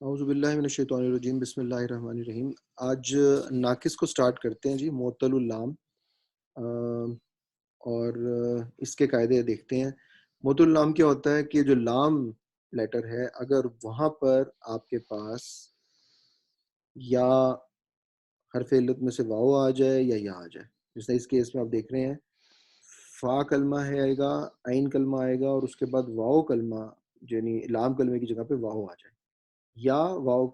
اعوذ باللہ من الشیطان الرجیم، بسم اللہ الرحمن الرحیم۔ آج ناقص کو سٹارٹ کرتے ہیں جی، معطل اللام، اور اس کے قاعدے دیکھتے ہیں۔ معطل اللام کیا ہوتا ہے کہ جو لام لیٹر ہے، اگر وہاں پر آپ کے پاس یا حرف علت میں سے واو آ جائے یا یا آ جائے، جیسے اس کیس میں آپ دیکھ رہے ہیں فا کلمہ ہے آئے گا، عین کلمہ آئے گا، اور اس کے بعد واو کلمہ، یعنی لام کلمے کی جگہ پہ واو آ جائے، یا واو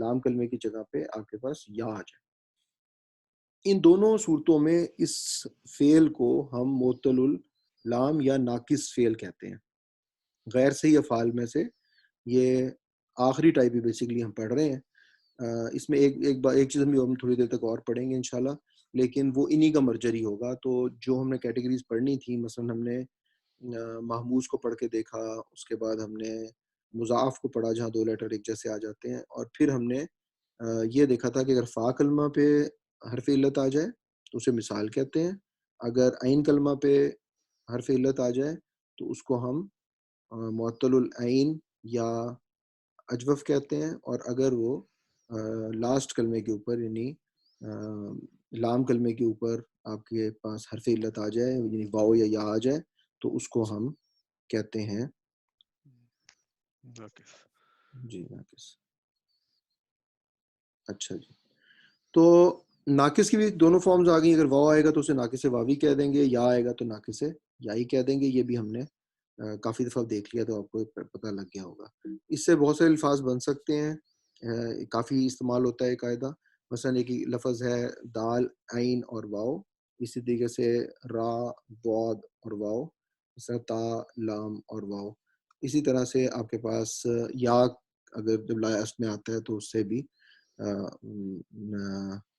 لام کلمے کی جگہ پہ آپ کے پاس یا آ جائے۔ ان دونوں صورتوں میں اس فعل کو ہم معطل اللام یا ناقص فعل کہتے ہیں۔ غیر صحیح افعال میں سے یہ آخری ٹائپ ہی بیسیکلی ہم پڑھ رہے ہیں۔ اس میں ایک چیز ہم تھوڑی دیر تک اور پڑھیں گے انشاءاللہ، لیکن وہ انہی کا مرجری ہوگا۔ تو جو ہم نے کیٹیگریز پڑھنی تھی، مثلا ہم نے محموز کو پڑھ کے دیکھا، اس کے بعد ہم نے مضاعف کو پڑھا جہاں دو لیٹر ایک جیسے آ جاتے ہیں، اور پھر ہم نے یہ دیکھا تھا کہ اگر فا کلمہ پہ حرف علت آ جائے تو اسے مثال کہتے ہیں، اگر عین کلمہ پہ حرف علت آ جائے تو اس کو ہم معطل العین یا اجوف کہتے ہیں، اور اگر وہ لاسٹ کلمے کے اوپر یعنی لام کلمے کے اوپر آپ کے پاس حرف علت آ جائے، یعنی واو یا یا آ جائے، تو اس کو ہم کہتے ہیں ناقص۔ جی ناقص۔ اچھا جی، تو ناقص کی بھی دونوں فارمز آ گئی۔ اگر واو آئے گا تو اسے ناقص واوی کہہ دیں گے، یا آئے گا تو ناقص یائی کہہ دیں گے۔ یہ بھی ہم نے کافی دفعہ دیکھ لیا تو آپ کو پتہ لگ گیا ہوگا۔ اس سے بہت سے الفاظ بن سکتے ہیں، کافی استعمال ہوتا ہے قاعدہ۔ مثلا ایک لفظ ہے دال، عین اور واو، اسی طریقے سے را، ضاد اور واو، مثلا تا، لام اور واو۔ اسی طرح سے آپ کے پاس یا اگر جب لا اصل میں آتا ہے تو اس سے بھی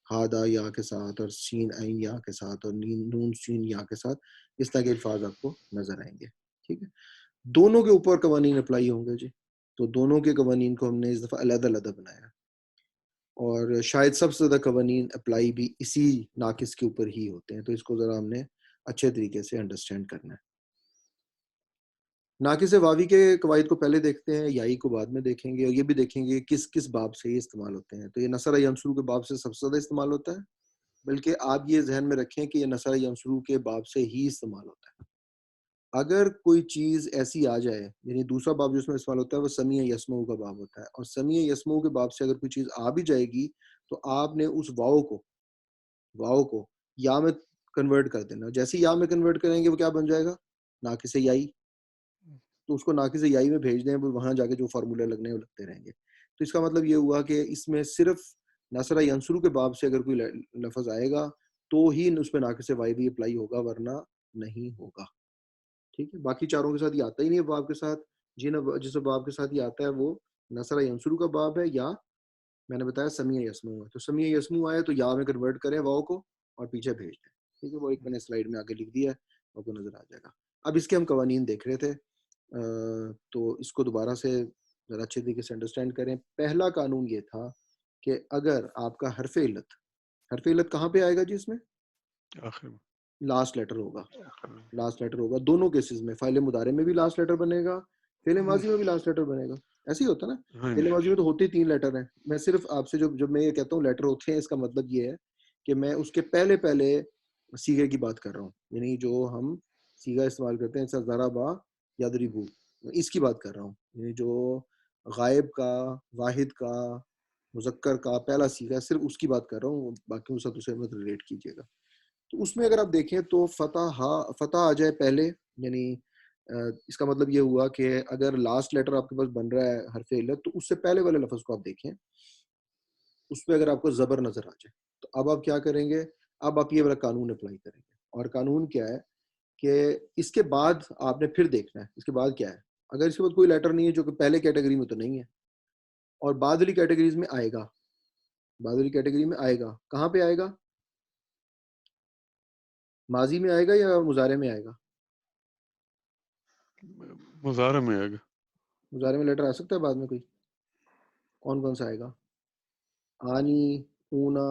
ہادا یا کے ساتھ، اور سین عین یا کے ساتھ، اور نون سین یا کے ساتھ، اس طرح کے الفاظ آپ کو نظر آئیں گے۔ ٹھیک ہے، دونوں کے اوپر قوانین اپلائی ہوں گے جی، تو دونوں کے قوانین کو ہم نے اس دفعہ علیحدہ علیحدہ بنایا، اور شاید سب سے زیادہ قوانین اپلائی بھی اسی ناقص کے اوپر ہی ہوتے ہیں، تو اس کو ذرا ہم نے اچھے طریقے سے انڈرسٹینڈ کرنا ہے۔ ناقص واوی کے قواعد کو پہلے دیکھتے ہیں، یائی کو بعد میں دیکھیں گے، اور یہ بھی دیکھیں گے کس کس باب سے یہ استعمال ہوتے ہیں۔ تو یہ نصر ینصرو کے باب سے سب سے زیادہ استعمال ہوتا ہے، بلکہ آپ یہ ذہن میں رکھیں کہ یہ نصر ینصرو کے باب سے ہی استعمال ہوتا ہے۔ اگر کوئی چیز ایسی آ جائے، یعنی دوسرا باب جو اس میں استعمال ہوتا ہے وہ سمیع یسمعو کا باب ہوتا ہے، اور سمیع یسمعو کے باب سے اگر کوئی چیز آ بھی جائے گی تو آپ نے اس واو کو یا میں کنورٹ کر دینا۔ جیسے یا میں کنورٹ کریں گے وہ کیا بن جائے گا؟ ناقص یائی۔ تو اس کو ناقص یائی میں بھیج دیں، وہاں جا کے جو فارمولے لگنے وہ لگتے رہیں گے۔ تو اس کا مطلب یہ ہوا کہ اس میں صرف نصر ینصرو کے باب سے اگر کوئی لفظ آئے گا تو ہی اس پہ ناقص وائی بھی اپلائی ہوگا، ورنہ نہیں ہوگا۔ ٹھیک ہے، باقی چاروں کے ساتھ یہ آتا ہی نہیں ہے باب کے ساتھ۔ جس باب کے ساتھ یہ آتا ہے وہ نصر ینصرو کا باب ہے، یا میں نے بتایا سمیع یسمعو ہے۔ تو سمیع یسمعو آئے تو یا میں کنورٹ کریں واو کو اور پیچھے بھیج دیں۔ ٹھیک ہے، وہ ایک میں نے سلائیڈ میں آگے لکھ دیا ہے، آپ کو نظر آ جائے گا۔ اب اس کے ہم قوانین دیکھ رہے تھے، تو اس کو دوبارہ سے ذرا اچھے طریقے سے انڈرسٹینڈ کریں۔ پہلا قانون یہ تھا کہ اگر آپ کا حرف علت کہاں پہ آئے گا جی؟ اس میں آخر میں، لاسٹ لیٹر ہوگا، آخر میں۔ لاسٹ لیٹر ہوگا دونوں کیسز میں۔ فعل مضارع میں بھی لاسٹ لیٹر بنے گا، فعل ماضی میں بھی لاسٹ لیٹر بنے گا۔ ایسے ہی ہوتا نا، ہاں جی، فعل ماضی میں تو ہوتے ہی 3 لیٹر ہیں۔ میں صرف آپ سے جب میں یہ کہتا ہوں لیٹر ہوتے ہیں، اس کا مطلب یہ ہے کہ میں اس کے پہلے سیغے کی بات کر رہا ہوں، یعنی جو ہم سیغہ استعمال کرتے ہیں جیسے ضربا یضربو، اس کی بات کر رہا ہوں، یعنی جو غائب کا، واحد کا، مذکر کا پہلا سیغہ، صرف اس کی بات کر رہا ہوں، باقی اس ساتھ اسے مت ریلیٹ کیجیے گا۔ تو اس میں اگر آپ دیکھیں تو فتح آ جائے پہلے، یعنی اس کا مطلب یہ ہوا کہ اگر لاسٹ لیٹر آپ کے پاس بن رہا ہے حرف علت، تو اس سے پہلے والے لفظ کو آپ دیکھیں، اس پہ اگر آپ کو زبر نظر آ جائے تو اب آپ کیا کریں گے؟ اب آپ یہ والا قانون اپلائی کریں گے، اور قانون کیا ہے کہ اس کے بعد آپ نے پھر دیکھنا ہے اس کے بعد کیا ہے۔ اگر اس کے بعد کوئی لیٹر نہیں ہے، جو کہ پہلے کیٹیگری میں تو نہیں ہے، اور بعد والی کیٹیگریز میں آئے گا، بعد والی کیٹیگری میں آئے گا، کہاں پہ آئے گا؟ ماضی میں آئے گا یا مضارع میں آئے گا؟ مضارع میں آئے گا۔ مضارع میں لیٹر آ سکتا ہے بعد میں کوئی؟ کون سا آئے گا؟ آنی، اونا،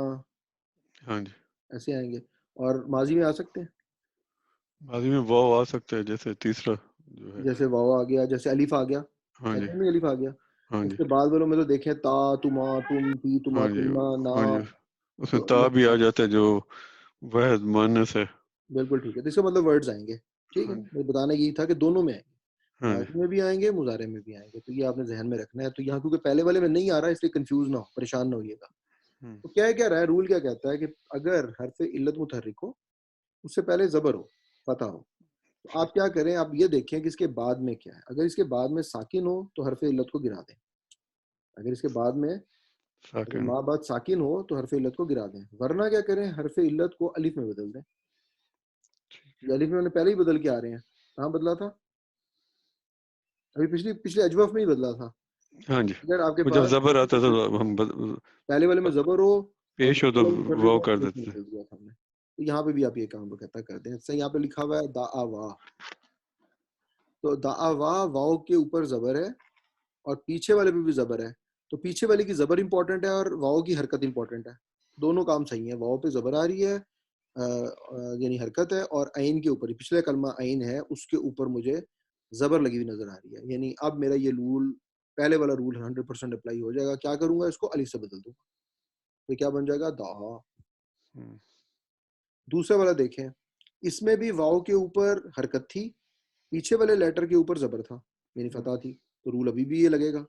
ہاں جی، ایسے آئیں گے۔ اور ماضی میں آ سکتے ہیں، ماضی میں واو آ سکتا ہے، جیسے تیسرا جو ہے۔ جیسے واو آ گیا، جیسے الف آ گیا، ہاں جی، ایسے میں الف آ گیا۔ ہاں اس جی کے بعد والوں میں تو دیکھیں تا تما تم تی تما ہاں جی تما نا ہاں جی اس میں تو تا اللہ بھی کے آ بعد جاتا ہے جو وحد مانس ہے. بالکل ٹھیک ہے. تو اس کا مطلب ورڈز آئیں گے. ٹھیک ہے, ہاں جی مجھے بتانا یہی تھا کہ دونوں میں آئیں گے, ہاں جی ماضی میں بھی آئیں گے, مضارع میں بھی آئیں گے. تو یہ آپ نے ذہن میں رکھنا ہے. تو یہاں کیونکہ پہلے والے میں نہیں آ رہا ہے اس لیے کنفیوز نہ ہو, پریشان نہ ہوئیے گا. ہوں، تو کیا رہا ہے, رول کیا کہتا ہے کہ اگر حرف علت متحرک ہو, اس سے پہلے زبر ہو, فتح ہو, تو ٹھیک آپ کیا کریں, آپ یہ دیکھیں کہ اس کے بعد میں کیا ہے. اگر اس کے بعد میں ساکن ہو تو حرف علت کو گرا دیں. اگر اس کے بعد میں اگر ساکن ماں بعد ساکن ہو تو حرف علت کو گرا دیں. ورنہ کیا کریں, حرف علت کو الف میں بدل دیں. ٹھیک یہ الف میں نے پہلے ہی بدل کے آ رہے ہیں. کہاں بدلا تھا, ابھی پچھلے اجوف میں ہی بدلا تھا. ہے. ہاں جی اگر آپ کے وہ جب پاس زبر آتا تھا تو ہم پہلے والے میں زبر ہو اور پیش ہو دوسرے تو والے میں متحرک وہ ہو, کر الف میں دیتے تھے. بدل دیا تھا ہم نے. تو یہاں پہ بھی آپ یہ کام کہتا کر دیں. جیسے یہاں پہ لکھا ہوا ہے دا آ وا, تو دا آ وا واؤ کے اوپر زبر ہے اور پیچھے والے پہ بھی زبر ہے. تو پیچھے والے کی زبر امپورٹنٹ ہے اور واؤ کی حرکت امپورٹنٹ ہے. دونوں کام صحیح ہیں. واؤ پہ زبر آ رہی ہے یعنی حرکت ہے, اور عین کے اوپر, پچھلے کلمہ عین ہے اس کے اوپر مجھے زبر لگی ہوئی نظر آ رہی ہے. یعنی اب میرا یہ رول, پہلے والا رول 100% اپلائی ہو جائے گا. کیا کروں گا, اس کو الف سے بدل دوں گا. تو کیا بن جائے گا, دا. ہوں، دوسرا والا دیکھیں, اس میں بھی واؤ کے اوپر حرکت تھی, پیچھے والے لیٹر کے اوپر زبر تھا یعنی ہوں، فتح تھی. تو رول ابھی بھی یہ لگے گا.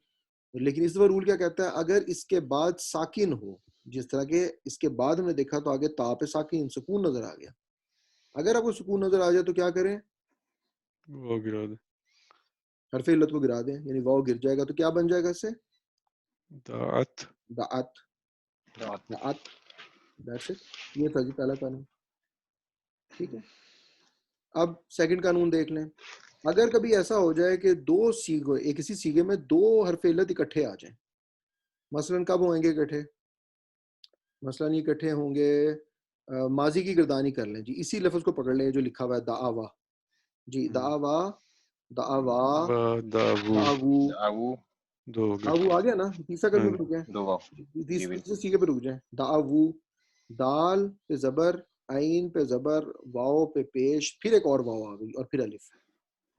لیکن اس دفعہ رول کیا کہتا ہے, اگر اس کے بعد ساکن ہو, جس طرح کے اس کے بعد ہم نے دیکھا تو آگے تا پہ ساکن سکون نظر آ گیا. اگر آپ کو سکون نظر آ جائے تو کیا کریں, وہ گرا دے. حرف علت کو گرا دیں, یعنی واؤ گر جائے گا. تو کیا بن جائے گا اس سے, دعت دعت. دعت. That's it. یہ تھا جی پہلا قانون. ٹھیک ہے, اب سیکنڈ قانون دیکھ لیں. اگر کبھی ایسا ہو جائے کہ دو سیگے, ایک اسی سیگے میں دو حرف علت اکٹھے آ جائیں, مثلا کب ہوئیں گے اکٹھے, مثلا یہ اکٹھے ہوں گے, ماضی کی گردانی کر لیں جی, اسی لفظ کو پکڑ لیں جو لکھا ہوا ہے دعوا جی, دعوا, دعوا, با داغو دعوو. دعو دو ہو گئے. دعوو آ گیا نا, تیسرا ہاں کلمہ جی پہ رک جائیں, دو واو. جی بالکل. تیسرے سیگے پہ رک جائیں. دعوو, دال پہ زبر, عین پہ زبر, واؤ پہ پیش, پھر ایک اور واؤ آ گئی اور پھر الف.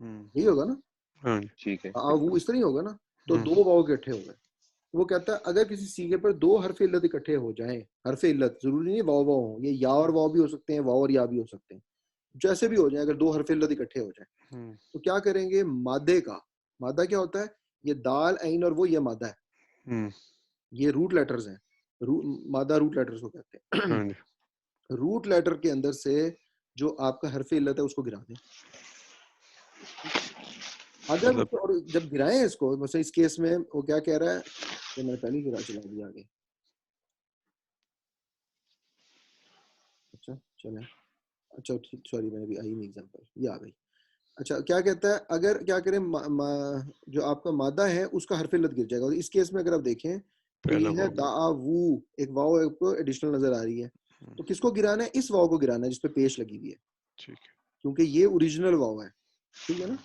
ہوں، یہی ہوگا نا, ہاں جی ٹھیک ہے وہ بالکل. اس طرح ہی ہوگا نا. تو ہوں، دو واؤ اکٹھے ہو گئے. وہ کہتا ہے اگر کسی سیگے پر دو حرف علت اکٹھے ہو جائیں, حرف علت ضروری نہیں واؤ واؤ ہوں, یہ یا اور واؤ بھی ہو سکتے ہیں, واؤ اور یا بھی ہو سکتے ہیں, جیسے بھی ہو جائیں, اگر دو حرف علت اکٹھے ہو جائیں ہوں، تو کیا کریں گے, مادے کا, مادہ کیا ہوتا ہے, یہ دال عین اور وہ یہ مادہ ہے, ہوں، یہ روٹ لیٹرز ہیں, مادہ روٹ لیٹرز کو کہتے ہیں. ہاں جی روٹ لیٹر کے اندر سے جو آپ کا حرف علت ہے اس کو گرا دیں. اگر مطلب اور جب گرائیں اس کو, مثلا اس کیس میں وہ کیا کہہ رہا ہے, کہ میں نے پہلے گرا چلا دیا آگے. اچھا چلیں, اچھا سوری میں نے بھی آئی نہیں ایگزامپل, یہ آ گئی. اچھا کیا کہتا ہے, اگر کیا کریں, جو آپ کا مادہ ہے اس کا حرف علت گر جائے گا. اس کیس میں اگر آپ دیکھیں تو پہلا یہ ہے واو گیا. دعوو, ایک واو ایک کو ایڈیشنل نظر آ رہی ہے. تو کس کو گرانا ہے, اس واو کو گرانا ہے جس پہ پیش لگی ہوئی ہے, ٹھیک ہے. کیونکہ یہ اوریجنل واو ہے. ٹھیک ہے نا,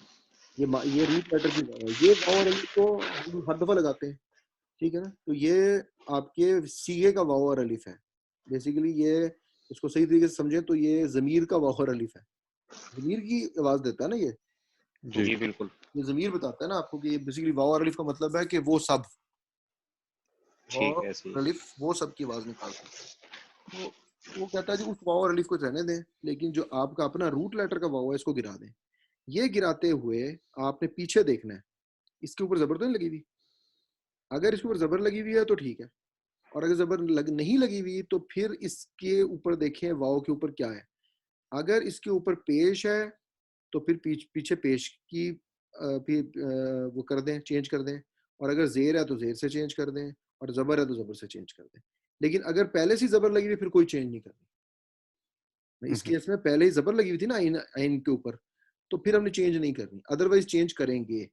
یہ روٹ لیٹر کی واو ہے. یہ واو اور الف کو ہم ہر دفعہ لگاتے ہیں. ٹھیک ہے نا, تو یہ آپ کے سیگے کا واو اور الف ہے. بیسیکلی یہ اس کو صحیح طریقے سے سمجھیں تو یہ ضمیر کا واو اور الف ہے. ضمیر کی آواز دیتا ہے نا, جی جی بالکل. یہ ضمیر بتاتا ہے نا آپ کو, کہ یہ بیسیکلی واو اور الف کا مطلب ہے کہ وہ سب, واو ٹھیک ہے صحیح. اور الف وہ سب کی آواز نکالتا ہے. تو وہ کہتا ہے جی اس واو اور الف کو رہنے دیں, لیکن جو آپ کا اپنا روٹ لیٹر کا واو ہے اس کو گرا دیں. یہ گراتے ہوئے آپ نے پیچھے دیکھنا ہے, اس کے اوپر زبر تو نہیں لگی ہوئی. اگر اس کے اوپر زبر لگی ہوئی ہے تو ٹھیک ہے, اور اگر زبر نہیں لگی ہوئی تو پھر اس کے اوپر دیکھیں واو کے اوپر کیا ہے. اگر اس کے اوپر پیش ہے تو پھر پیچھے پیش کی وہ کر دیں, چینج کر دیں. اور اگر زیر ہے تو زیر سے چینج کر دیں, اور زبر ہے تو زبر سے چینج کر دیں. لیکن اگر پہلے سے زبر لگی ہوئی پھر کوئی چینج نہیں کرنی. اس کیس میں پہلے ہی زبر لگی ہوئی تھی نا عین کے اوپر, تو پھر ہم نے چینج نہیں کرنی. ادروائز چینج کریں گے.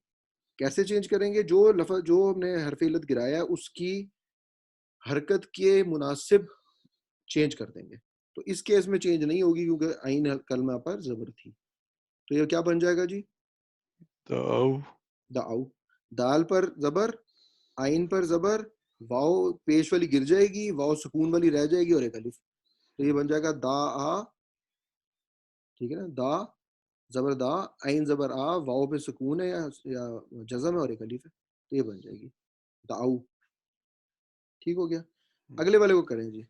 کیسے چینج کریں گے, جو لفظ جو ہم نے حرف علت گرایا اس کی حرکت کے مناسب چینج کر دیں گے. تو اس کیس میں چینج نہیں ہوگی کیونکہ عین کلمہ پر زبر تھی. تو یہ کیا بن جائے گا جی, دعو دعو. دال پر زبر, عین پر زبر, واؤ پیش والی گر جائے گی, واؤ سکون والی رہ جائے گی, اور ایک الف. تو یہ بن جائے گا دا آ. ٹھیک ہے نا, دا زبر دا, عین زبر آ, واؤ پہ سکون ہے یا جزم ہے, اور ایک الف ہے. تو یہ بن جائے گی. دعو. ٹھیک ہو گیا. اگلے والے کو کریں جی.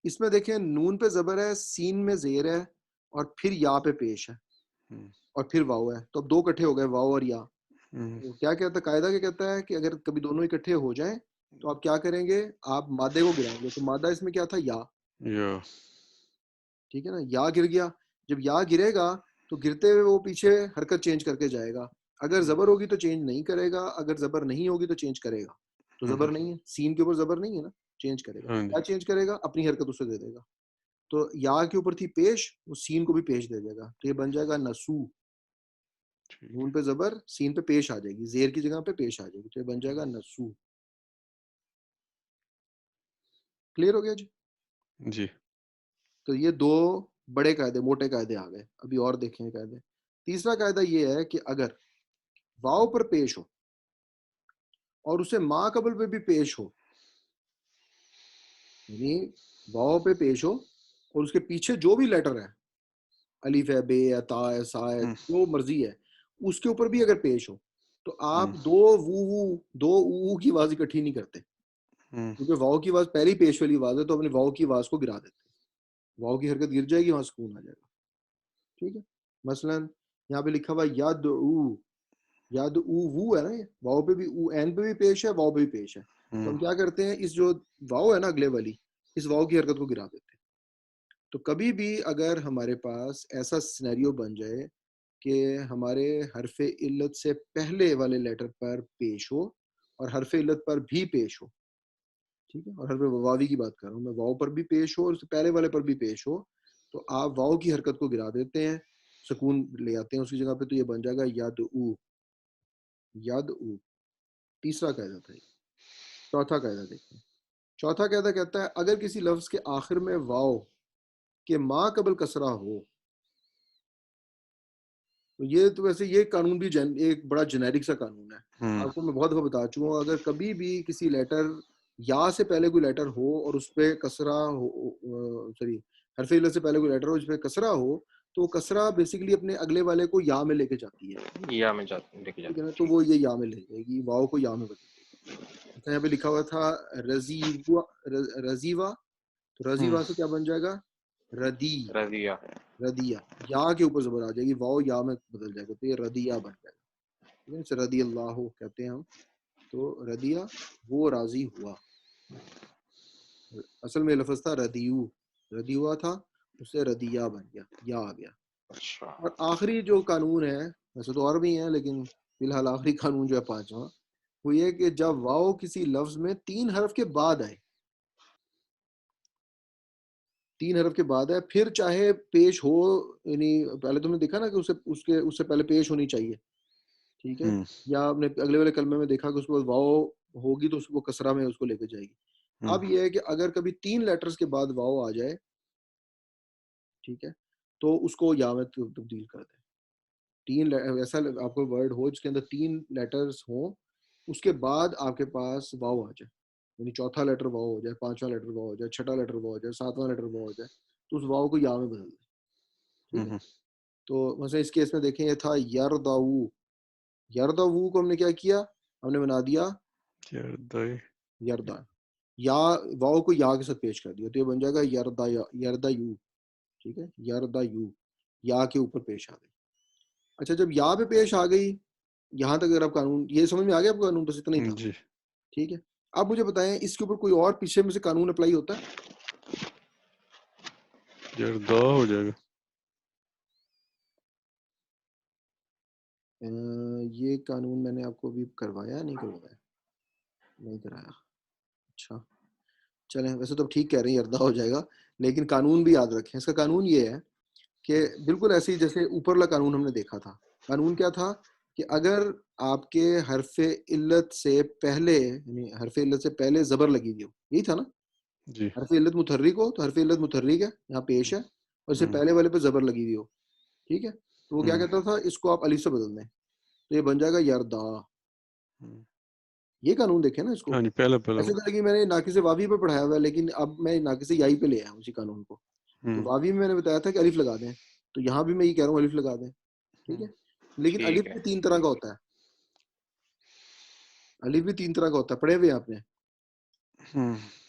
اس میں دیکھیں نون پہ زبر ہے, سین میں زیر ہے, اور پھر یا پہ پیش ہے, اور پھر واو ہے. تو اب دو کٹھے ہو گئے, واو اور یا. تو کیا کہتا ہے قاعدہ, کیا کہتا ہے کہ اگر کبھی دونوں اکٹھے ہو جائیں تو آپ کیا کریں گے, آپ مادے کو گرائیں گے. تو مادہ اس میں کیا تھا, یا. ٹھیک ہے نا, یا گر گیا. جب یا گرے گا تو گرتے ہوئے وہ پیچھے حرکت چینج کر کے جائے گا. اگر زبر ہوگی تو چینج نہیں کرے گا, اگر زبر نہیں ہوگی تو چینج کرے گا. تو زبر نہیں ہے, سین کے اوپر زبر نہیں ہے نا, چینج کرے گا. کیا چینج کرے گا, اپنی حرکت اسے دے دے گا. تو یا کے اوپر تھی پیش, وہ سین کو بھی پیش دے دے گا. تو یہ بن جائے گا نسو. نون پہ زبر, سین پہ پیش آ جائے گی, زیر کی جگہ پہ پیش آ جائے گی. تو یہ بن جائے گا نسو. کلیئر ہو گیا جی. جی. تو یہ دو بڑے قاعدے, موٹے قاعدے آ گئے. ابھی اور دیکھیں قاعدے. تیسرا قاعدہ یہ ہے کہ اگر واو پر پیش ہو اور اسے ما قبل پہ بھی پیش ہو, یعنی واو پہ پیش ہو اور اس کے پیچھے جو بھی لیٹر ہے, الف ہے, بے ہے, تا ہے, سا ہے, جو مرضی ہے, اس کے اوپر بھی اگر پیش ہو, تو آپ دو او کی آواز اکٹھی نہیں کرتے, کیونکہ واو کی آواز پہلی پیش والی آواز ہے. تو اپنی واو کی آواز کو گرا دیتے, واو کی حرکت گر جائے گی, وہاں سکون آ جائے گا. ٹھیک ہے. مثلا یہاں پہ لکھا ہوا ید او, ید او وو ہے نا, یہ واو پہ بھی, او این پہ بھی پیش ہے, واو پہ بھی پیش ہے. تو ہم کیا کرتے ہیں, اس جو واو ہے نا اگلے والی, اس واو کی حرکت کو گرا دیتے ہیں. تو کبھی بھی اگر ہمارے پاس ایسا سینیریو بن جائے کہ ہمارے حرف علت سے پہلے والے لیٹر پر پیش ہو اور حرف علت پر بھی پیش ہو, ٹھیک ہے, اور حرف واوی کی بات کر رہا ہوں میں, واو پر بھی پیش ہو اور اس سے پہلے والے پر بھی پیش ہو, تو آپ واو کی حرکت کو گرا دیتے ہیں, سکون لے آتے ہیں اس کی جگہ پہ. تو یہ بن جائے گا ید او, ید او. تیسرا قاعدہ تھا. چوتھا قاعدہ دیکھیں. چوتھا قاعدہ کہتا ہے اگر کسی لفظ کے آخر میں واو کہ ما قبل کسرہ ہو, تو یہ تو ویسے یہ قانون بھی ایک بڑا جنیرک سا قانون ہے, آپ کو میں بہت دفعہ بتا چکا ہوں. اگر کبھی بھی کسی لیٹر یا سے پہلے کوئی لیٹر ہو اور اس پہ کسرہ ہو, سوری حرف علت سے پہلے کوئی لیٹر ہو اس پہ کسرہ ہو, تو کسرہ بیسیکلی اپنے اگلے والے کو یا میں لے کے جاتی ہے, یا میں لے کے ٹھیک ہے نا. جاتی. تو وہ یہ یا میں لے جائے گی, واو کو یا میں بدل دے گی. یہاں پہ لکھا ہوا تھا رزیوا, رزیوا, تو رزیوا سے کیا بن جائے گا, ردی, رضیہ. ردیہ. یا کے اوپر زبر آ جائے گی, واو یا میں بدل جائے گا, تو یہ ردیہ بن جائے گا. ٹھیک ہے, اسے رضی اللہ کہتے ہیں ہم. تو ردیہ وہ راضی ہوا, اصل میں لفظ تھا ردیو, ردی ہوا تھا, اس سے ردیہ بن گیا, یا آ گیا. اچھا. اور آخری جو قانون ہے, ویسے تو اور بھی ہیں لیکن فی الحال آخری قانون جو ہے پانچواں, وہ یہ کہ جب واو کسی لفظ میں 3 حرف کے بعد آئے, 3 حرف کے بعد ہے, پھر چاہے پیش ہو, یعنی پہلے تم نے دیکھا نا کہ اس سے پہلے پیش ہونی چاہیے, ٹھیک ہے, یا آپ نے اگلے والے کلمے میں دیکھا کہ اس کے بعد واو ہوگی تو اس کو کسرہ میں اس کو لے کے جائے گی. اب یہ ہے کہ اگر کبھی 3 لیٹرز کے بعد واو آ جائے, ٹھیک ہے, تو اس کو یا میں تبدیل کر دیں. 3 ایسا آپ کو ورڈ ہو جس کے اندر 3 لیٹرز ہوں, اس کے بعد آپ کے پاس واو آ جائے, یعنی چوتھا لیٹر واو ہو جائے, پانچواں لیٹر واو ہو جائے, چھٹا لیٹر واو ہو جائے, ساتواں لیٹر واو ہو جائے, تو اس واو کو یا میں بدل دیں. ٹھیک ہے. تو مثلا اس کیس میں دیکھیں یہ تھا یرداو, یرداو کو ہم نے کیا کیا, ہم نے بنا دیا یردا, یا واو کو یا کے ساتھ پیش کر دیا, تو یہ بن جائے گا یردا, یردا یو. ٹھیک ہے, یردا یو, یا کے اوپر پیش آ گئی. اچھا جب یا پہ پیش آ گئی, یہاں تک اگر آپ قانون یہ سمجھ میں آ گیا, آپ کو قانون بس اتنا ہی تھا. ٹھیک ہے, اب مجھے بتائیں اس کے اوپر کوئی اور پیچھے میں سے قانون اپلائی ہوتا ہے؟ یردا ہو جائے گا. یہ قانون میں نے آپ کو ابھی کروایا نہیں کروایا, نہیں کرایا. اچھا چلیں, ویسے تو ٹھیک کہہ رہے ہیں یردا ہو جائے گا, لیکن قانون بھی یاد رکھیں. اس کا قانون یہ ہے کہ بالکل ایسے ہی جیسے اوپر والا قانون ہم نے دیکھا تھا. قانون کیا تھا کہ اگر آپ کے حرف علت سے پہلے, یعنی حرف علت سے پہلے زبر لگی ہوئی ہو, یہی تھا نا, جی. حرف علت متحرک ہو تو حرف علت متحرک ہے, یہاں پیش ہے, اور اس سے پہلے والے پہ زبر لگی ہوئی ہو, ٹھیک ہے, تو وہ کیا کہتا تھا, اس کو آپ الف سے بدل دیں, تو یہ بن جائے گا یردا. یہ قانون دیکھیں نا اس کو. ہاں جی, پہلا ایسے طرح کہ میں نے ناقص واوی پہ پڑھایا ہوا ہے, لیکن اب میں ناقص یائی پہ لے آیا ہوں اسی قانون کو. تو واوی میں نے بتایا تھا کہ الف لگا دیں, تو یہاں بھی میں یہ کہہ رہا ہوں الف لگا دیں, ٹھیک ہے. لیکن الف ٹھیک ہے. بھی 3 طرح کا ہوتا ہے. الف بھی 3 طرح کا ہوتا ہے, پڑھے ہوئے ہیں آپ نے.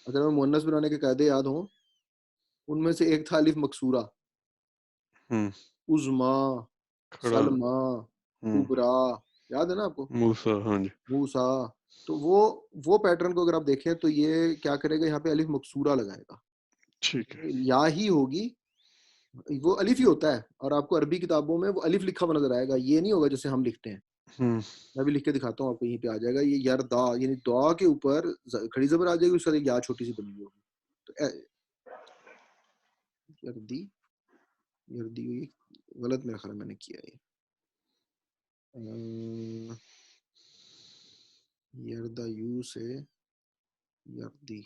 اگر ہمیں مؤنث بنانے کے قاعدے یاد ہوں, ان میں سے ایک تھا الف مکسورہ, عظما, سلما, کبرا, یاد ہے نا آپ کو, موسیٰ. ہاں جی. موسیٰ. تو وہ پیٹرن کو اگر آپ دیکھیں تو یہ کیا کرے گا, یہاں پہ الف مکسورہ لگائے گا, ٹھیک ہے. یا ہی ہوگی, وہ الف ہی ہوتا ہے, اور آپ کو عربی کتابوں میں وہ الف لکھا ہوا نظر آئے گا, یہ نہیں ہوگا جیسے ہم لکھتے ہیں. میں بھی لکھ کے دکھاتا ہوں آپ کو, یہیں پہ آ جائے گا یہ یردا, یعنی دعا کے اوپر کھڑی زبر آ جائے گی, اس کا ایک یا چھوٹی سی بنی ہوئی ہوگی. تو یردی ہوئی, غلط میرا خیال میں نے کیا ہے, یردا یو سے یردی,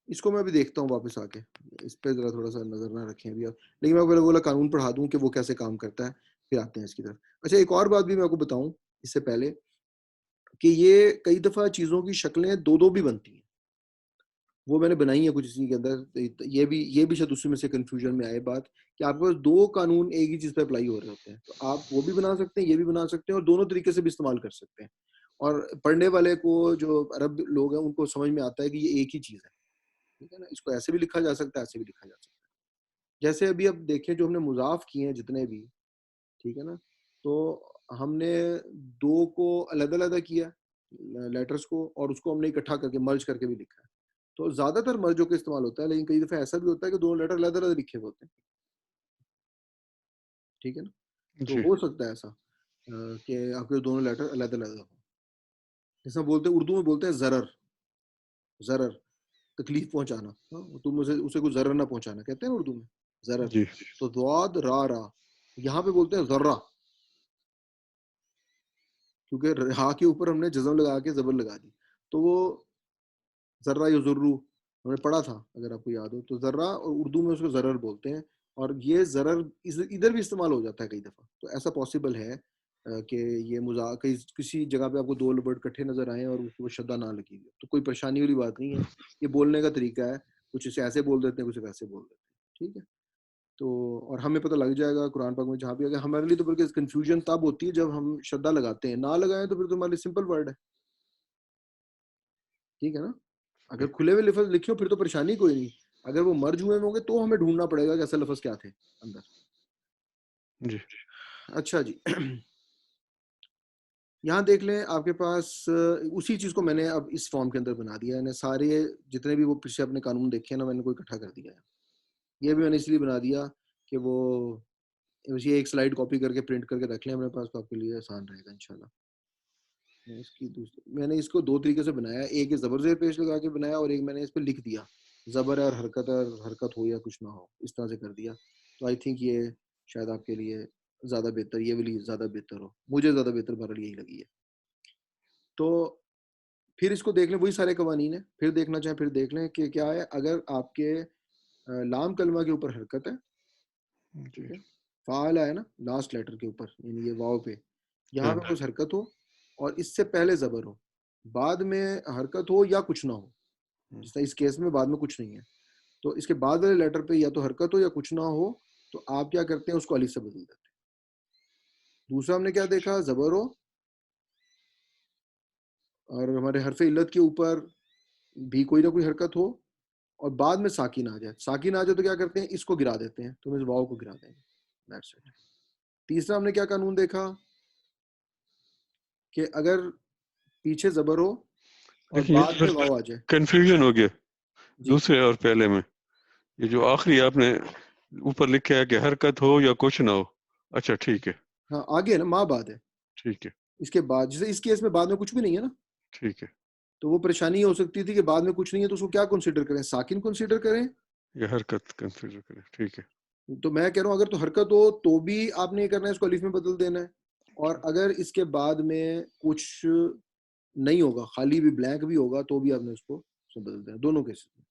اس کو میں بھی دیکھتا ہوں واپس آ کے, اس پہ ذرا تھوڑا سا نظر نہ رکھیں ابھی آپ, لیکن میں پہلے بولا قانون پڑھا دوں کہ وہ کیسے کام کرتا ہے, پھر آتے ہیں اس کی طرف. اچھا ایک اور بات بھی میں آپ کو بتاؤں اس سے پہلے, کہ یہ کئی دفعہ چیزوں کی شکلیں دو بھی بنتی ہیں, وہ میں نے بنائی ہیں کچھ اسی کے اندر, یہ بھی شاید اسی میں سے کنفیوژن میں آئے بات, کہ آپ کے پاس 2 قانون ایک ہی چیز پہ اپلائی ہو رہے ہوتے ہیں, تو آپ وہ بھی بنا سکتے ہیں, یہ بھی بنا سکتے ہیں, اور دونوں طریقے سے بھی استعمال کر سکتے ہیں. اور پڑھنے والے کو, جو عرب لوگ ہیں, ان کو سمجھ میں آتا ہے کہ یہ ایک ہی چیز ہے, ٹھیک ہے نا, اس کو ایسے بھی لکھا جا سکتا ہے, ایسے بھی لکھا جا سکتا ہے. جیسے ابھی اب دیکھیں جو ہم نے مضاف کیے ہیں جتنے بھی, ٹھیک ہے نا, تو ہم نے 2 کو علیحدہ علیحدہ کیا لیٹرز کو, اور اس کو ہم نے اکٹھا کر کے مرج کر کے بھی لکھا ہے. تو زیادہ تر مرجوں کا استعمال ہوتا ہے, لیکن کئی دفعہ ایسا بھی ہوتا ہے کہ 2 لیٹر علیحدہ علیحدہ لکھے ہوتے ہیں, ٹھیک ہے نا. تو جی. ہو سکتا ہے ایسا کہ آپ کے دونوں لیٹر علیحدہ علیحدہ ہوں. جیسا بولتے ہیں اردو میں بولتے ہیں ضرر, تکلیف پہنچانا, تم اسے کوئی ضرر نہ پہنچانا کہتے ہیں اردو میں, ضرر. جی. تو ضاد را, یہاں پہ بولتے ہیں ذرہ, کیونکہ ہا کے اوپر ہم نے جزم لگا کے زبر لگا دی, تو وہ ذرہ یا ذرو ہم نے پڑھا تھا اگر آپ کو یاد ہو, تو ذرہ, اور اردو میں اس کو ضرر بولتے ہیں, اور یہ ضرر ادھر بھی استعمال ہو جاتا ہے کئی دفعہ. تو ایسا پاسبل ہے کہ یہ کسی جگہ پہ آپ کو 2 لبرڈ کٹھے نظر آئیں اور اس کو شدہ نہ لگی ہوئی, تو کوئی پریشانی والی بات نہیں ہے, یہ بولنے کا طریقہ ہے, کچھ اسے ایسے بول دیتے ہیں, کچھ ویسے بول دیتے ہیں, ٹھیک ہے. تو اور ہمیں پتہ لگ جائے گا قرآن پاک میں جہاں بھی, اگر ہمارے لیے تو بلکہ کنفیوژن تب ہوتی ہے جب ہم شدہ لگاتے ہیں, نہ لگائیں تو پھر تو ہمارے لیے سمپل ورڈ ہے, ٹھیک ہے نا. اگر کھلے ہوئے لفظ لکھے ہو پھر تو پریشانی کوئی نہیں, اگر وہ مرج ہوئے ہوں گے تو ہمیں ڈھونڈنا پڑے گا کہ ایسے لفظ کیا تھے اندر. جی. اچھا جی, یہاں دیکھ لیں آپ کے پاس اسی چیز کو میں نے اب اس فارم کے اندر بنا دیا ہے, سارے جتنے بھی وہ پیچھے اپنے قانون دیکھے ہیں نا, میں نے کوئی اکٹھا کر دیا ہے. یہ بھی میں نے اس لیے بنا دیا کہ وہ یہ ایک سلائڈ کاپی کر کے پرنٹ کر کے رکھ لیں اپنے پاس, تو آپ کے لیے آسان رہے گا انشاءاللہ. میں نے اس کو 2 طریقے سے بنایا, ایک زبر زیر پیش لگا کے بنایا, اور ایک میں نے اس پہ لکھ دیا زبر ہے اور حرکت ہو یا کچھ نہ ہو, اس طرح سے کر دیا. تو آئی تھنک یہ شاید آپ کے لیے زیادہ بہتر, یہ والی زیادہ بہتر ہو, مجھے زیادہ بہتر بہرحال یہی لگی ہے. تو پھر اس کو دیکھ لیں, وہی سارے قوانین ہیں, پھر دیکھنا چاہیں پھر دیکھ لیں کہ کیا ہے. اگر آپ کے لام کلمہ کے اوپر حرکت ہے, ٹھیک ہے, فعال ہے نا لاسٹ لیٹر کے اوپر, یعنی یہ واو پہ, یہاں پہ بس حرکت ہو, اور اس سے پہلے زبر ہو, بعد میں حرکت ہو یا کچھ نہ ہو, جس طرح اس کیس میں بعد میں کچھ نہیں ہے, تو اس کے بعد والے لیٹر پہ یا تو حرکت ہو یا کچھ نہ ہو, تو آپ کیا کرتے ہیں, اس کو الف سے بدل دیتے ہیں. دوسرا ہم نے کیا دیکھا, زبر ہو اور ہمارے حرف علت کے اوپر بھی کوئی نہ کوئی حرکت ہو, اور بعد میں ساکن آ جائے. ساکن آ جائے تو کیا کرتے ہیں, اس کو گرا دیتے ہیں, تو اس واو کو گرا دیں گے. That's it. تیسرا ہم نے کیا قانون دیکھا کہ اگر پیچھے زبر ہو اور لیکن یہ بعد تو میں پھر واو آ جائے. کنفیوژن ہو گیا جی دوسرے اور پہلے میں. یہ جو آخری آپ نے اوپر لکھا ہے کہ حرکت ہو یا کچھ نہ ہو, اچھا ٹھیک ہے, ہاں آگے ہے نا, ماں بعد ہے, ٹھیک ہے, اس کے بعد, جیسے اس کیس میں بعد میں کچھ بھی نہیں ہے نا, ٹھیک ہے. تو وہ پریشانی ہو سکتی تھی کہ بعد میں کچھ نہیں ہے, تو اس کو کیا کنسیڈر کریں, ساکن کنسیڈر کریں. یہ حرکت کنسیڈر کریں, ٹھیک ہے. تو میں کہہ رہا ہوں اگر تو حرکت ہو تو بھی آپ نے یہ کرنا ہے, اس کو الف میں بدل دینا ہے, اور اگر اس کے بعد میں کچھ نہیں ہوگا, خالی بھی بلینک بھی ہوگا, تو بھی آپ نے اس کو بدل دینا, دونوں کیسز میں,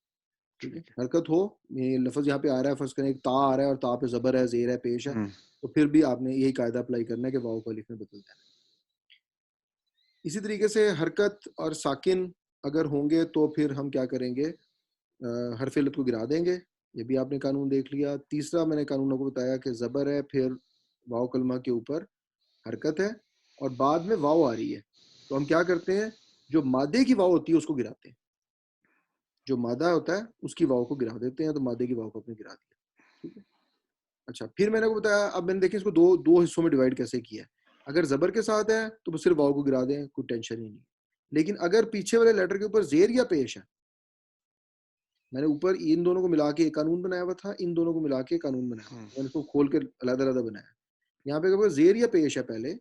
ٹھیک ہے. حرکت ہو, یہ لفظ یہاں پہ آ رہا ہے, فرض کریں ایک تا آ رہا ہے اور تا پہ زبر ہے, زیر ہے, پیش ہے, تو پھر بھی آپ نے یہی قاعدہ اپلائی کرنا ہے کہ واو کو الف میں بدل دینا ہے. اسی طریقے سے حرکت اور ساکن اگر ہوں گے تو پھر ہم کیا کریں گے, حرف علت کو گرا دیں گے. یہ بھی آپ نے قانون دیکھ لیا. تیسرا میں نے قانونوں کو بتایا کہ زبر ہے, پھر واو کلمہ کے اوپر حرکت ہے, اور بعد میں واو آ رہی ہے تو ہم کیا کرتے ہیں, جو مادے کی واو ہوتی ہے اس کو گراتے ہیں, جو مادہ ہوتا ہے اس کی واو کو گرا دیتے ہیں, تو مادے کی واو کو اپنے گرا دیا. ٹھیک ہے. اچھا پھر میں نے کو بتایا, اب میں نے دیکھیں اس کو دو حصوں میں ڈیوائڈ کیسے کیا ہے. اگر زبر کے ساتھ ہے تو صرف واو کو گرا دیں, کوئی ٹینشن ہی نہیں. لیکن اگر پیچھے والے لیٹر کے اوپر زیر یا پیش ہے, میں نے اوپر ان دونوں کو ملا کے ایک قانون بنایا ہوا تھا, ان دونوں کو ملا کے قانون بنایا ہوا, میں نے اس کو کھول کے علیحدہ علیحدہ بنایا. یہاں پہ اگر زیر یا پیش ہے پہلے,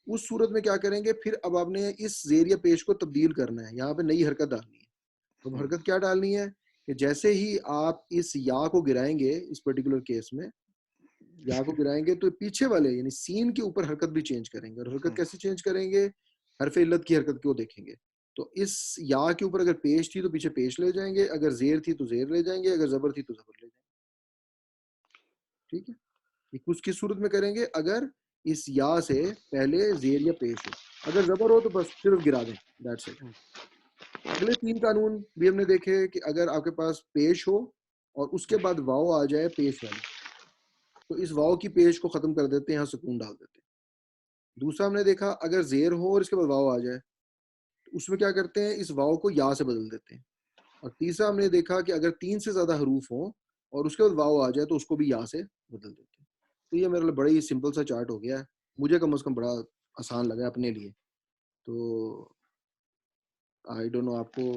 اس صورت میں کیا کریں گے, پھر اب آپ نے اس زیر یا پیش کو تبدیل کرنا ہے, یہاں پہ نئی حرکت ڈالنی ہے. تو حرکت کیا ڈالنی ہے کہ جیسے ہی آپ اس یا کو گرائیں گے, اس پرٹیکولر کیس میں یا کو گرائیں گے, تو پیچھے والے یعنی سین کے اوپر حرکت بھی چینج کریں گے. اور حرکت کیسے چینج کریں گے, حرف علت کی حرکت کو دیکھیں گے. تو اس یا کے اوپر اگر پیش تھی تو پیچھے پیش لے جائیں گے, اگر زیر تھی تو زیر لے جائیں گے, اگر زبر تھی تو زبر لے جائیں گے. ٹھیک ہے. یہ کس صورت میں کریں گے, اگر اس یا سے پہلے زیر یا پیش ہو. اگر زبر ہو تو بس صرف گرا دیں, دیٹس اٹ. اگلے تین قانون بھی ہم نے دیکھے کہ اگر آپ کے پاس پیش ہو اور اس کے بعد واؤ آ جائے پیش والی, تو اس واؤ کی پیش کو ختم کر دیتے ہیں, یہاں سکون ڈال دیتے ہیں. دوسرا ہم نے دیکھا اگر زیر ہو اور اس کے بعد واؤ آ جائے, تو اس میں کیا کرتے ہیں, اس واؤ کو یا سے بدل دیتے ہیں. اور تیسرا ہم نے دیکھا کہ اگر 3 سے زیادہ حروف ہوں اور اس کے بعد واؤ آ جائے تو اس کو بھی یا سے بدل دیتے ہیں. تو یہ میرے لیے بڑا ہی سمپل سا چارٹ ہو گیا ہے, مجھے کم از کم بڑا آسان لگا اپنے لیے. تو آئی ڈونٹ نو آپ کو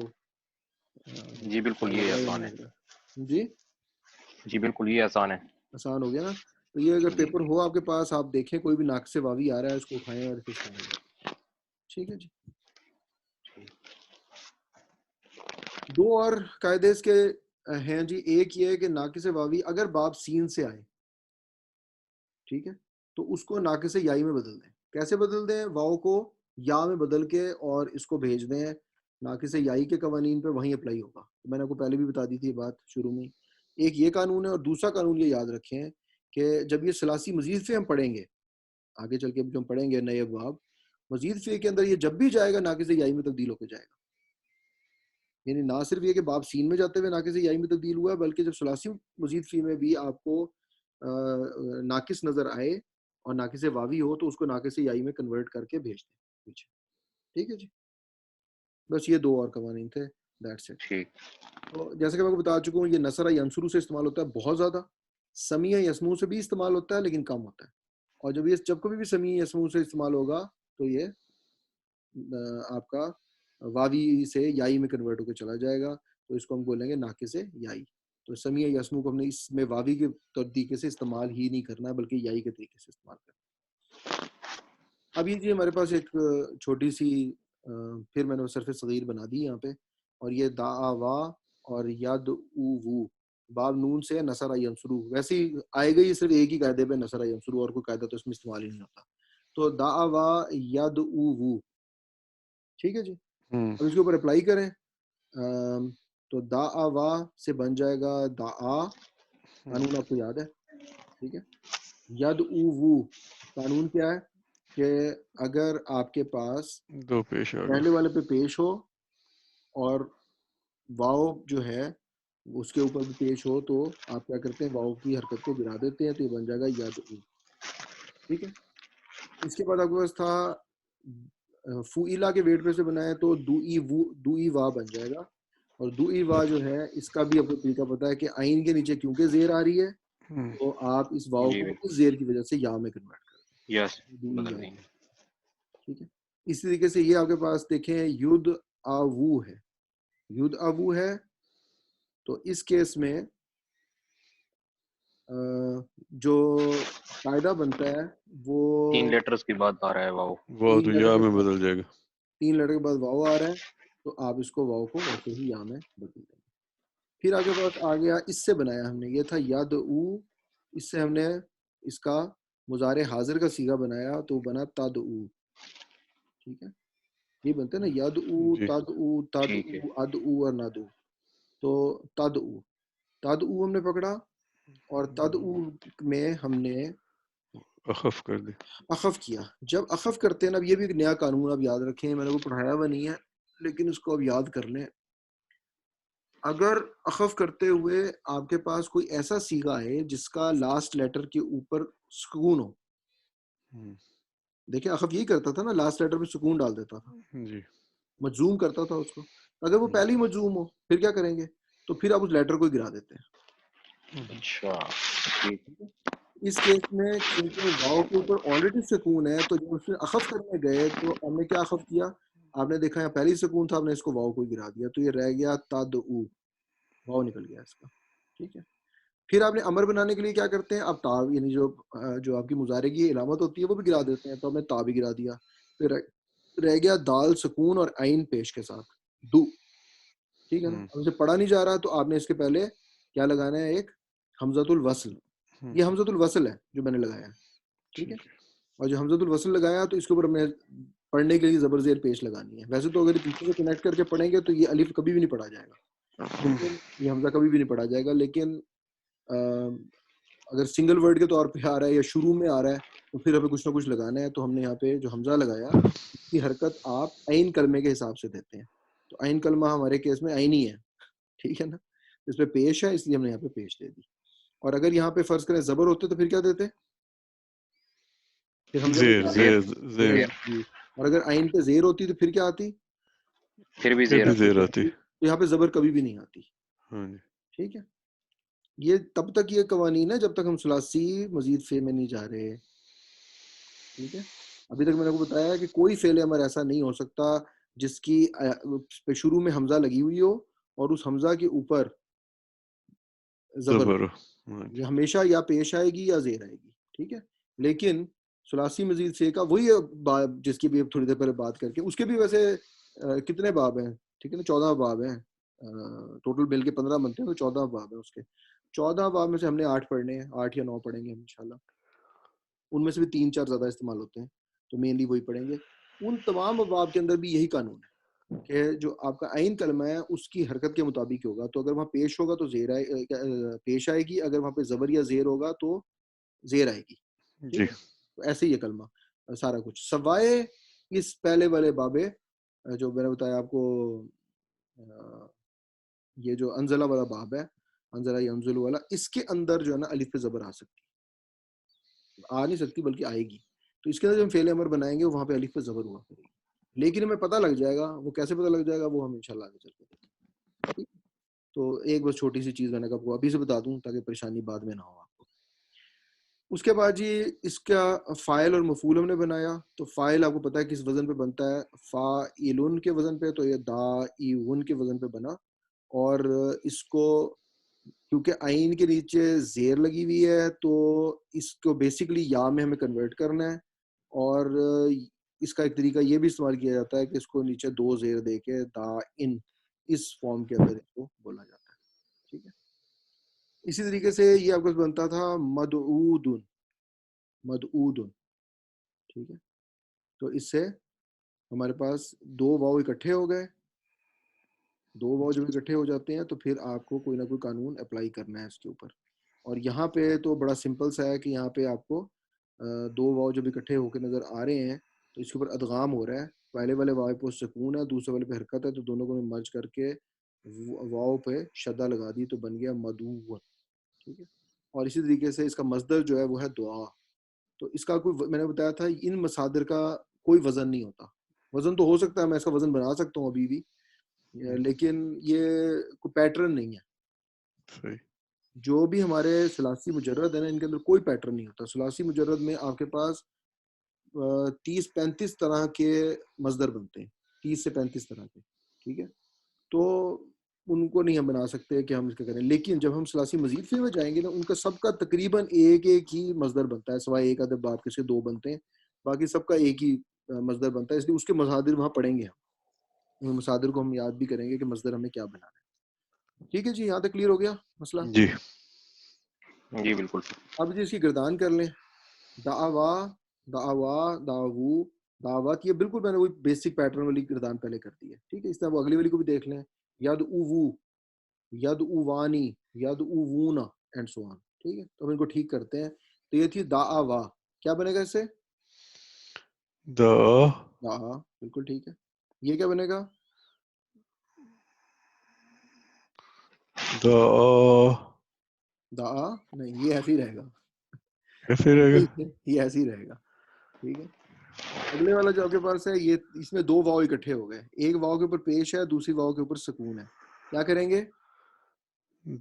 جی بالکل یہ آسان ہے. جی جی بالکل یہ آسان ہے, آسان ہو گیا نا. تو یہ اگر جی پیپر ہو آپ کے پاس, آپ دیکھیں کوئی بھی ناقص واوی آ رہا ہے اس کو اٹھائیں اور پھر استعمال کریں. ٹھیک ہے جی. دو اور قاعدے اس کے ہیں جی. ایک یہ ہے کہ ناقص واوی اگر باب سین سے آئے, ٹھیک ہے, تو اس کو ناقص یائی میں بدل دیں. کیسے بدل دیں, واؤ کو یا میں بدل کے اور اس کو بھیج دیں ناقص یائی کے قوانین پہ, وہیں اپلائی ہوگا. میں نے آپ کو پہلے بھی بتا دی تھی یہ بات شروع میں. ایک یہ قانون ہے, اور دوسرا قانون یہ یاد رکھیں کہ جب یہ ثلاثی مزید فعل ہم پڑھیں گے آگے چل کے, جو ہم پڑھیں گے نئے ابواب, مزید فعل کے اندر یہ جب بھی جائے گا ناقص یائی میں تبدیل ہو کے جائے گا. یعنی نہ صرف یہ کہ باب سین میں جاتے ہوئے ناقص یائی میں تبدیل ہوا ہے, بلکہ جب ثلاثی مزید فعل میں بھی آپ کو ناقص نظر آئے اور ناقص واوی ہو تو اس کو ناقص یائی میں کنورٹ کر کے بھیج دیں پیچھے. ٹھیک ہے جی. بس یہ دو اور قوانین تھے, دیٹس اٹ. ٹھیک. تو جیسے کہ میں کو بتا چکا ہوں, یہ نصر ینصرو سے استعمال ہوتا ہے بہت زیادہ, سمیع یسمو سے بھی استعمال ہوتا ہے لیکن کم ہوتا ہے. اور جب کبھی بھی سمیع یسمو سے استعمال ہوگا تو یہ آپ کا واوی سے یائی میں کنورٹ ہو کے چلا جائے گا, تو اس کو ہم بولیں گے ناقص یائی. تو سمیع یسمو کو ہم نے اس میں واوی کے طریقے سے استعمال ہی نہیں کرنا ہے بلکہ یائی کے طریقے سے استعمال کرنا ہے. اب یہ جی ہمارے پاس ایک چھوٹی سی پھر میں نے صرف صغیر بنا دی یہاں پہ, اور یہ دعوا اور ید او وو باب نون سے نصر ینصرو, ویسے ہی آئے گا یہ صرف ایک ہی قاعدے پہ نصر ینصرو, اور کوئی قاعدہ تو اس میں استعمال ہی نہیں ہوتا. تو دعوا ید او وو, ٹھیک ہے جی. اب اس کے اوپر اپلائی کریں, تو دعوا سے بن جائے گا دعا, قانون آپ کو یاد ہے, ٹھیک ہے. ید او وو قانون کیا ہے کہ اگر آپ کے پاس دو پیش آ پہلے والے پہ پیش ہو اور واؤ جو ہے اس کے اوپر بھی پیش ہو, تو آپ کیا کرتے ہیں, واؤ کی حرکت کو گرا دیتے ہیں, تو یہ بن جائے گا ید او. ٹھیک ہے. اس کے بعد آپ کے پاس تھا فوئلا کے ویٹ پہ سے بنایا تو دو ای وا بن جائے گا. اور دو ای وا جو ہے اس کا بھی آپ کو طریقہ پتا ہے کہ آئین کے نیچے کیونکہ زیر آ رہی ہے تو آپ اس واؤ جی کو اس زیر کی وجہ سے یا میں کنورٹ کر دیں. یس دو ای بدل یا دیں. ٹھیک ہے. اسی طریقے سے یہ آپ کے پاس دیکھیں ید آوو ہے, ید آوو ہے, تو اس کیس میں جو قاعدہ بنتا ہے وہ 3 لیٹرز کی بات آ رہا ہے واؤ. وہ تو یا میں بدل جائے گا. 3 لیٹر کے بعد واؤ آ رہا ہے تو آپ اس کو واؤ کو ویسے ہی یا میں بدل دیں گے. پھر آگے پاس آ گیا, اس سے بنایا ہم نے, یہ تھا ید او, اس سے ہم نے اس کا مضارع حاضر کا صیغہ بنایا تو بنا تد او. ٹھیک ہے. یہ بنتے ہیں نا ید او جی تد او تد ٹھیک ہے. او اد او اور ند او. تو تد او ہم نے پکڑا, اور تد او میں ہم نے اخف کر دے. اخف کیا. جب اخف کرتے ہیں نا, اب یہ بھی ایک نیا قانون آپ یاد رکھیں, میں نے کو پڑھایا ہوا نہیں ہے لیکن اس کو اب یاد کر لیں. اگر اخف کرتے ہوئے آپ کے پاس کوئی ایسا صیغہ ہے جس کا لاسٹ لیٹر کے اوپر سکون ہو, دیکھیں اخف یہی کرتا تھا نا, لاسٹ لیٹر پہ سکون ڈال دیتا تھا, جی مجزوم کرتا تھا اس کو. اگر وہ پہلے ہی مجزوم ہو پھر کیا کریں گے, تو پھر آپ اس لیٹر کو گرا دیتے ہیں. اچھا اس کیس میں چونکہ واؤ کے اوپر آلریڈی سکون ہے, تو جب اس نے اخف کرنے گئے تو ہم نے کیا اخف کیا, آپ نے دیکھا یہاں پہلی سکون تھا, آپ نے اس کو واؤ کو گرا دیا, تو یہ رہ گیا تدعو, واؤ نکل گیا اس کا. ٹھیک ہے, پھر آپ نے امر بنانے کے لیے کیا کرتے ہیں, آپ تا یعنی جو آپ کی مضارع کی علامت ہوتی ہے وہ بھی گرا دیتے ہیں, تو ہم نے تا بھی گرا دیا. پھر رہ گیا دال سکون اور عین پیش کے ساتھ دو. ٹھیک ہے نا, ہم سے پڑھا نہیں جا رہا تو آپ نے اس کے پہلے کیا لگانا ہے, ایک حمزۃ الوصل. یہ حمزۃ الوصل ہے جو میں نے لگایا. ٹھیک ہے, اور جو حمزۃ الوصل لگایا تو اس کے اوپر ہم نے پڑھنے کے لیے زبر زیر پیش لگانی ہے. ویسے تو اگر پیچھے سے کنیکٹ کر کے پڑھیں گے تو یہ الف کبھی بھی نہیں پڑھا جائے گا, لیکن یہ حمزہ کبھی بھی نہیں پڑھا جائے گا. لیکن اگر سنگل ورڈ کے طور پہ آ رہا ہے یا شروع میں آ رہا ہے تو پھر ہمیں کچھ نہ کچھ لگانا ہے. تو ہم نے یہاں پہ جو حمزہ لگایا اس کی حرکت آپ عین کلمے کے حساب سے دیتے ہیں. تو عین کلمہ ہمارے کیس میں عین ہی ہے. ٹھیک ہے نا, اس پہ پیش ہے اس لیے ہم نے یہاں پہ پیش دے دی. اور اگر یہاں پہ فرض کریں زبر ہوتے تو پھر کیا دیتے, پھر ہم زیر. اور اگر عین پہ زیر ہوتی تو پھر کیا آتی, پھر بھی زیر آتی. تو یہاں پہ زبر کبھی بھی نہیں آتی. ہاں جی ٹھیک ہے, یہ تب تک یہ قوانین ہے جب تک ہم ثلاثی مزید فعل میں نہیں جا رہے. ٹھیک ہے, ابھی تک میں نے کو بتایا کہ کوئی فعل امر ایسا نہیں ہو سکتا جس کی شروع میں حمزہ لگی ہوئی ہو اور اس حمزہ کے اوپر زبر ہو. یہ ہمیشہ یا پیش آئے گی یا زیر آئے گی. ٹھیک ہے, لیکن ثلاثی مزید سے کا وہی جس کی بھی اب تھوڑی دیر پہلے بات کر کے, اس کے بھی ویسے کتنے باب ہیں, ٹھیک ہے نا, 14 باب ہیں. ٹوٹل مل کے 15 بنتے ہیں, تو 14 باب ہیں. اس کے 14 باب میں سے ہم نے 8 پڑھنے ہیں, 8 یا 9 پڑھیں گے انشاءاللہ. ان میں سے بھی 3-4 زیادہ استعمال ہوتے ہیں, تو مینلی وہی پڑھیں گے. ان تمام ابواب کے اندر بھی یہی قانون ہے کہ جو آپ کا عین کلمہ ہے اس کی حرکت کے مطابق ہوگا. تو اگر وہاں پیش ہوگا تو زیر پیش آئے گی, اگر وہاں پہ زبر یا زیر ہوگا تو زیر آئے گی. ٹھیک ہے, تو ایسے ہی یہ کلمہ سارا کچھ سوائے اس پہلے والے بابے جو میں نے بتایا آپ کو, یہ جو انزلہ والا باب ہے, انزلہ ینزل والا, اس کے اندر جو ہے نا الف پہ زبر آ سکتی, آ نہیں سکتی بلکہ آئے گی. تو اس کے اندر جب ہم فعل امر بنائیں گے وہاں پہ الف پہ زبر ہوا کرے گی, لیکن ہمیں پتہ لگ جائے گا. وہ کیسے پتہ لگ جائے گا وہ ہم انشاءاللہ آگے چل کے دیکھیں گے. تو ایک بس چھوٹی سی چیز میں نے کہا کو ابھی سے بتا دوں تاکہ پریشانی بعد میں نہ ہو آپ کو. اس کے بعد جی اس کا فاعل اور مفعول ہم نے بنایا. تو فاعل آپ کو پتہ ہے کس وزن پہ بنتا ہے, فاعلن کے وزن پہ, تو یہ داعون کے وزن پہ بنا. اور اس کو کیونکہ عین کے نیچے زیر لگی ہوئی ہے تو اس کو بیسیکلی یا میں ہمیں کنورٹ کرنا ہے. اور اس کا ایک طریقہ یہ بھی استعمال کیا جاتا ہے کہ اس کو نیچے 2 زیر دے کے داعن اس فارم کے اندر اس کو بولا جاتا ہے. ٹھیک ہے, اسی طریقے سے یہ آپ کو بنتا تھا مدعودن, مدعودن. ٹھیک ہے, تو اس سے ہمارے پاس 2 واو اکٹھے ہو گئے. 2 واو جب اکٹھے ہو جاتے ہیں تو پھر آپ کو کوئی نہ کوئی قانون اپلائی کرنا ہے اس کے اوپر. اور یہاں پہ تو بڑا سمپل سا ہے کہ یہاں پہ آپ کو 2 واو جب اکٹھے ہو کے نظر آ رہے ہیں تو اس کے اوپر ادغام ہو رہا ہے. پہلے والے واو پہ سکون ہے, دوسرے والے پہ حرکت ہے, تو دونوں کو مرج کر کے واو پہ شدہ لگا دی تو بن گیا مدعو. ٹھیک ہے, اور اسی طریقے سے اس کا مصدر جو ہے وہ ہے دعا. تو اس کا کوئی میں نے بتایا تھا ان مصادر کا کوئی وزن نہیں ہوتا. وزن تو ہو سکتا ہے, میں اس کا وزن بنا سکتا ہوں ابھی بھی, لیکن یہ کوئی پیٹرن نہیں ہے. جو بھی ہمارے ثلاثی مجرد ہیں نا ان کے اندر کوئی پیٹرن نہیں ہوتا. ثلاثی مجرد میں آپ کے پاس 30-35 طرح کے مصدر بنتے ہیں, 30 سے 35 طرح کے. ٹھیک ہے, تو ان کو نہیں ہم بنا سکتے کہ ہم اس کا کریں. لیکن جب ہم ثلاثی مزید فعل میں جائیں گے نا ان کا سب کا تقریباً ایک ہی مصدر بنتا ہے, سوائے ایک ادب باب کے سے 2 بنتے ہیں, باقی سب کا ایک ہی مصدر بنتا ہے. اس لیے اس کے مصادر وہاں پڑھیں گے, ہم مصادر کو ہم یاد بھی کریں گے کہ مصدر ہمیں کیا بنانا ہے. ٹھیک ہے جی, یہاں تک کلیئر ہو گیا مسئلہ؟ جی جی بالکل. اب جی اس کی گردان کر لیں. دعوا, دعوا, دعوو, دعوت, یہ بالکل میں نے وہی بیسک پیٹرن والی گردان پہلے کر دی ہے. ٹھیک ہے, اس طرح وہ اگلی والی کو بھی دیکھ لیں. یدعو, یدعوانی, یدعوونا اینڈ سو آن. ٹھیک ہے, تو ہم ان کو ٹھیک کرتے ہیں. تو یہ تھی دعوا, کیا بنے گا اس سے؟ دعا, بالکل ٹھیک ہے. یہ کیا بنے گا؟ نہیں, یہ ایسے ہی رہے گا. کیسے رہے گا؟ یہ ایسے ہی رہے گا. ٹھیک ہے, اگلے والا جو آپ کے پاس ہے یہ اس میں دو واو اکٹھے ہو گئے, ایک واو کے اوپر پیش ہے, دوسری واو کے اوپر سکون ہے. کیا کریں گے؟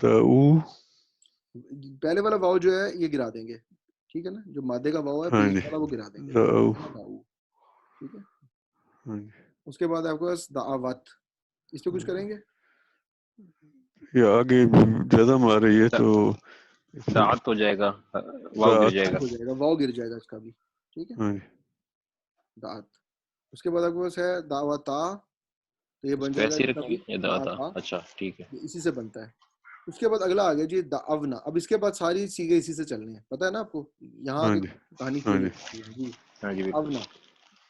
داؤ. پہلے والا واو جو ہے یہ گرا دیں گے, ٹھیک ہے نا, جو مادے کا واو ہے ہاں پیش جی والا وہ گرا دیں گے, داؤ. داؤ, ٹھیک ہے. ہاں جی اس کے بعد آپ کے پاس دعوت, اس پہ کچھ کریں گے؟ یہ آگے جزم آ رہی ہے دا- تو دعات ہو جائے گا, واو گر دعات. جائے گا. ہو جائے گا, واو گر جائے گا اس کا بھی, ٹھیک ہے, ہاں جی دعوت. اس کے بعد آپ کے پاس ہے دعوتا, تو یہ اس بن کو جائے گا ایسے اس ہی کا رکھیں بھی گے یا دعاتا؟ دعوتا, اچھا ٹھیک ہے. یہ اسی سے بنتا ہے. اس کے بعد اگلا آ گیا جی دعونا. اب اس کے بعد ساری چیزیں اسی سے چلنی ہیں, پتہ ہے نا آپ کو, یہاں ہاں آگے جی کہانی ہاں پوری جی ہوتی ہے جی. ہاں جی بالکل. دعونا,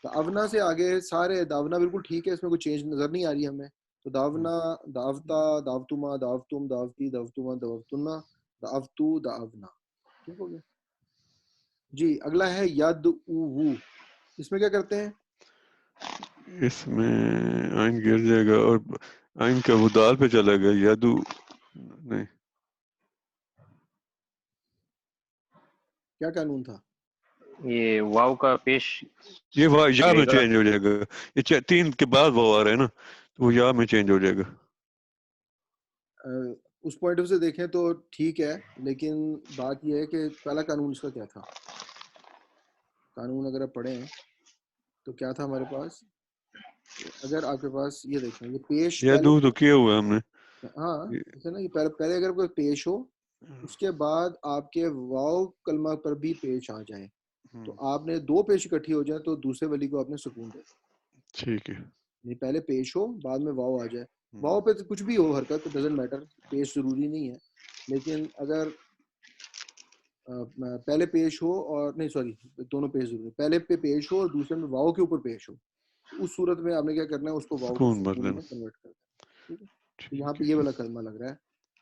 دعونا سے آگے سارے دعونا بالکل ٹھیک ہے, اس میں کوئی چینج نظر نہیں آ رہی ہمیں. تو دعونا, دعوتا, دعوتما, دعوتم, دعوتی, دعوتما, دعوتنا, دعوتو, دعونا, ٹھیک ہو گیا جی. اگلا ہے ید او, اس میں کیا کرتے ہیں؟ اس میں آئین گر جائے گا اور آئین کا وہ دال پہ چلا گیا یادو نہیں. کیا قانون تھا؟ یہ واو کا پیش یہ یا رہے میں گا. چینج ہو جائے گا, یہ تین کے بعد وہ آ رہے ہیں نا, تو وہ یا میں چینج ہو جائے گا. اس پوائنٹ آف سے دیکھیں تو ٹھیک ہے, لیکن بات یہ ہے کہ پہلا قانون اس کا کیا تھا. قانون اگر آپ پڑھیں تو کیا تھا ہمارے پاس, اگر آپ کے پاس یہ دیکھیں یہ پیش یادو تو پہلے, کیا ہوا ہے ہم نے. ہاں ہے نا, یہ پہلے اگر کوئی پیش ہو, اس کے بعد آپ کے واو کلمہ پر بھی پیش آ جائے, تو آپ نے دو پیش اکٹھی ہو جائے تو دوسرے ولی کو آپ نے سکون دے دیں. ٹھیک ہے. یعنی پہلے پیش ہو بعد میں واو آ جائے, واو پہ تو کچھ بھی ہو حرکت, ڈزنٹ میٹر, پیش ضروری نہیں ہے. لیکن اگر پہلے پیش ہو اور نہیں سوری دونوں پیش ضروری, پہلے پہ پیش ہو اور دوسرے میں واو کے اوپر پیش ہو, تو اس صورت میں آپ نے کیا کرنا ہے, اس کو واو کو سکون بھر سکون دینا. میں کنورٹ کر دینا, ٹھیک ہے. تو یہاں ٹھیک پہ ہے. یہ والا کلمہ لگ رہا ہے,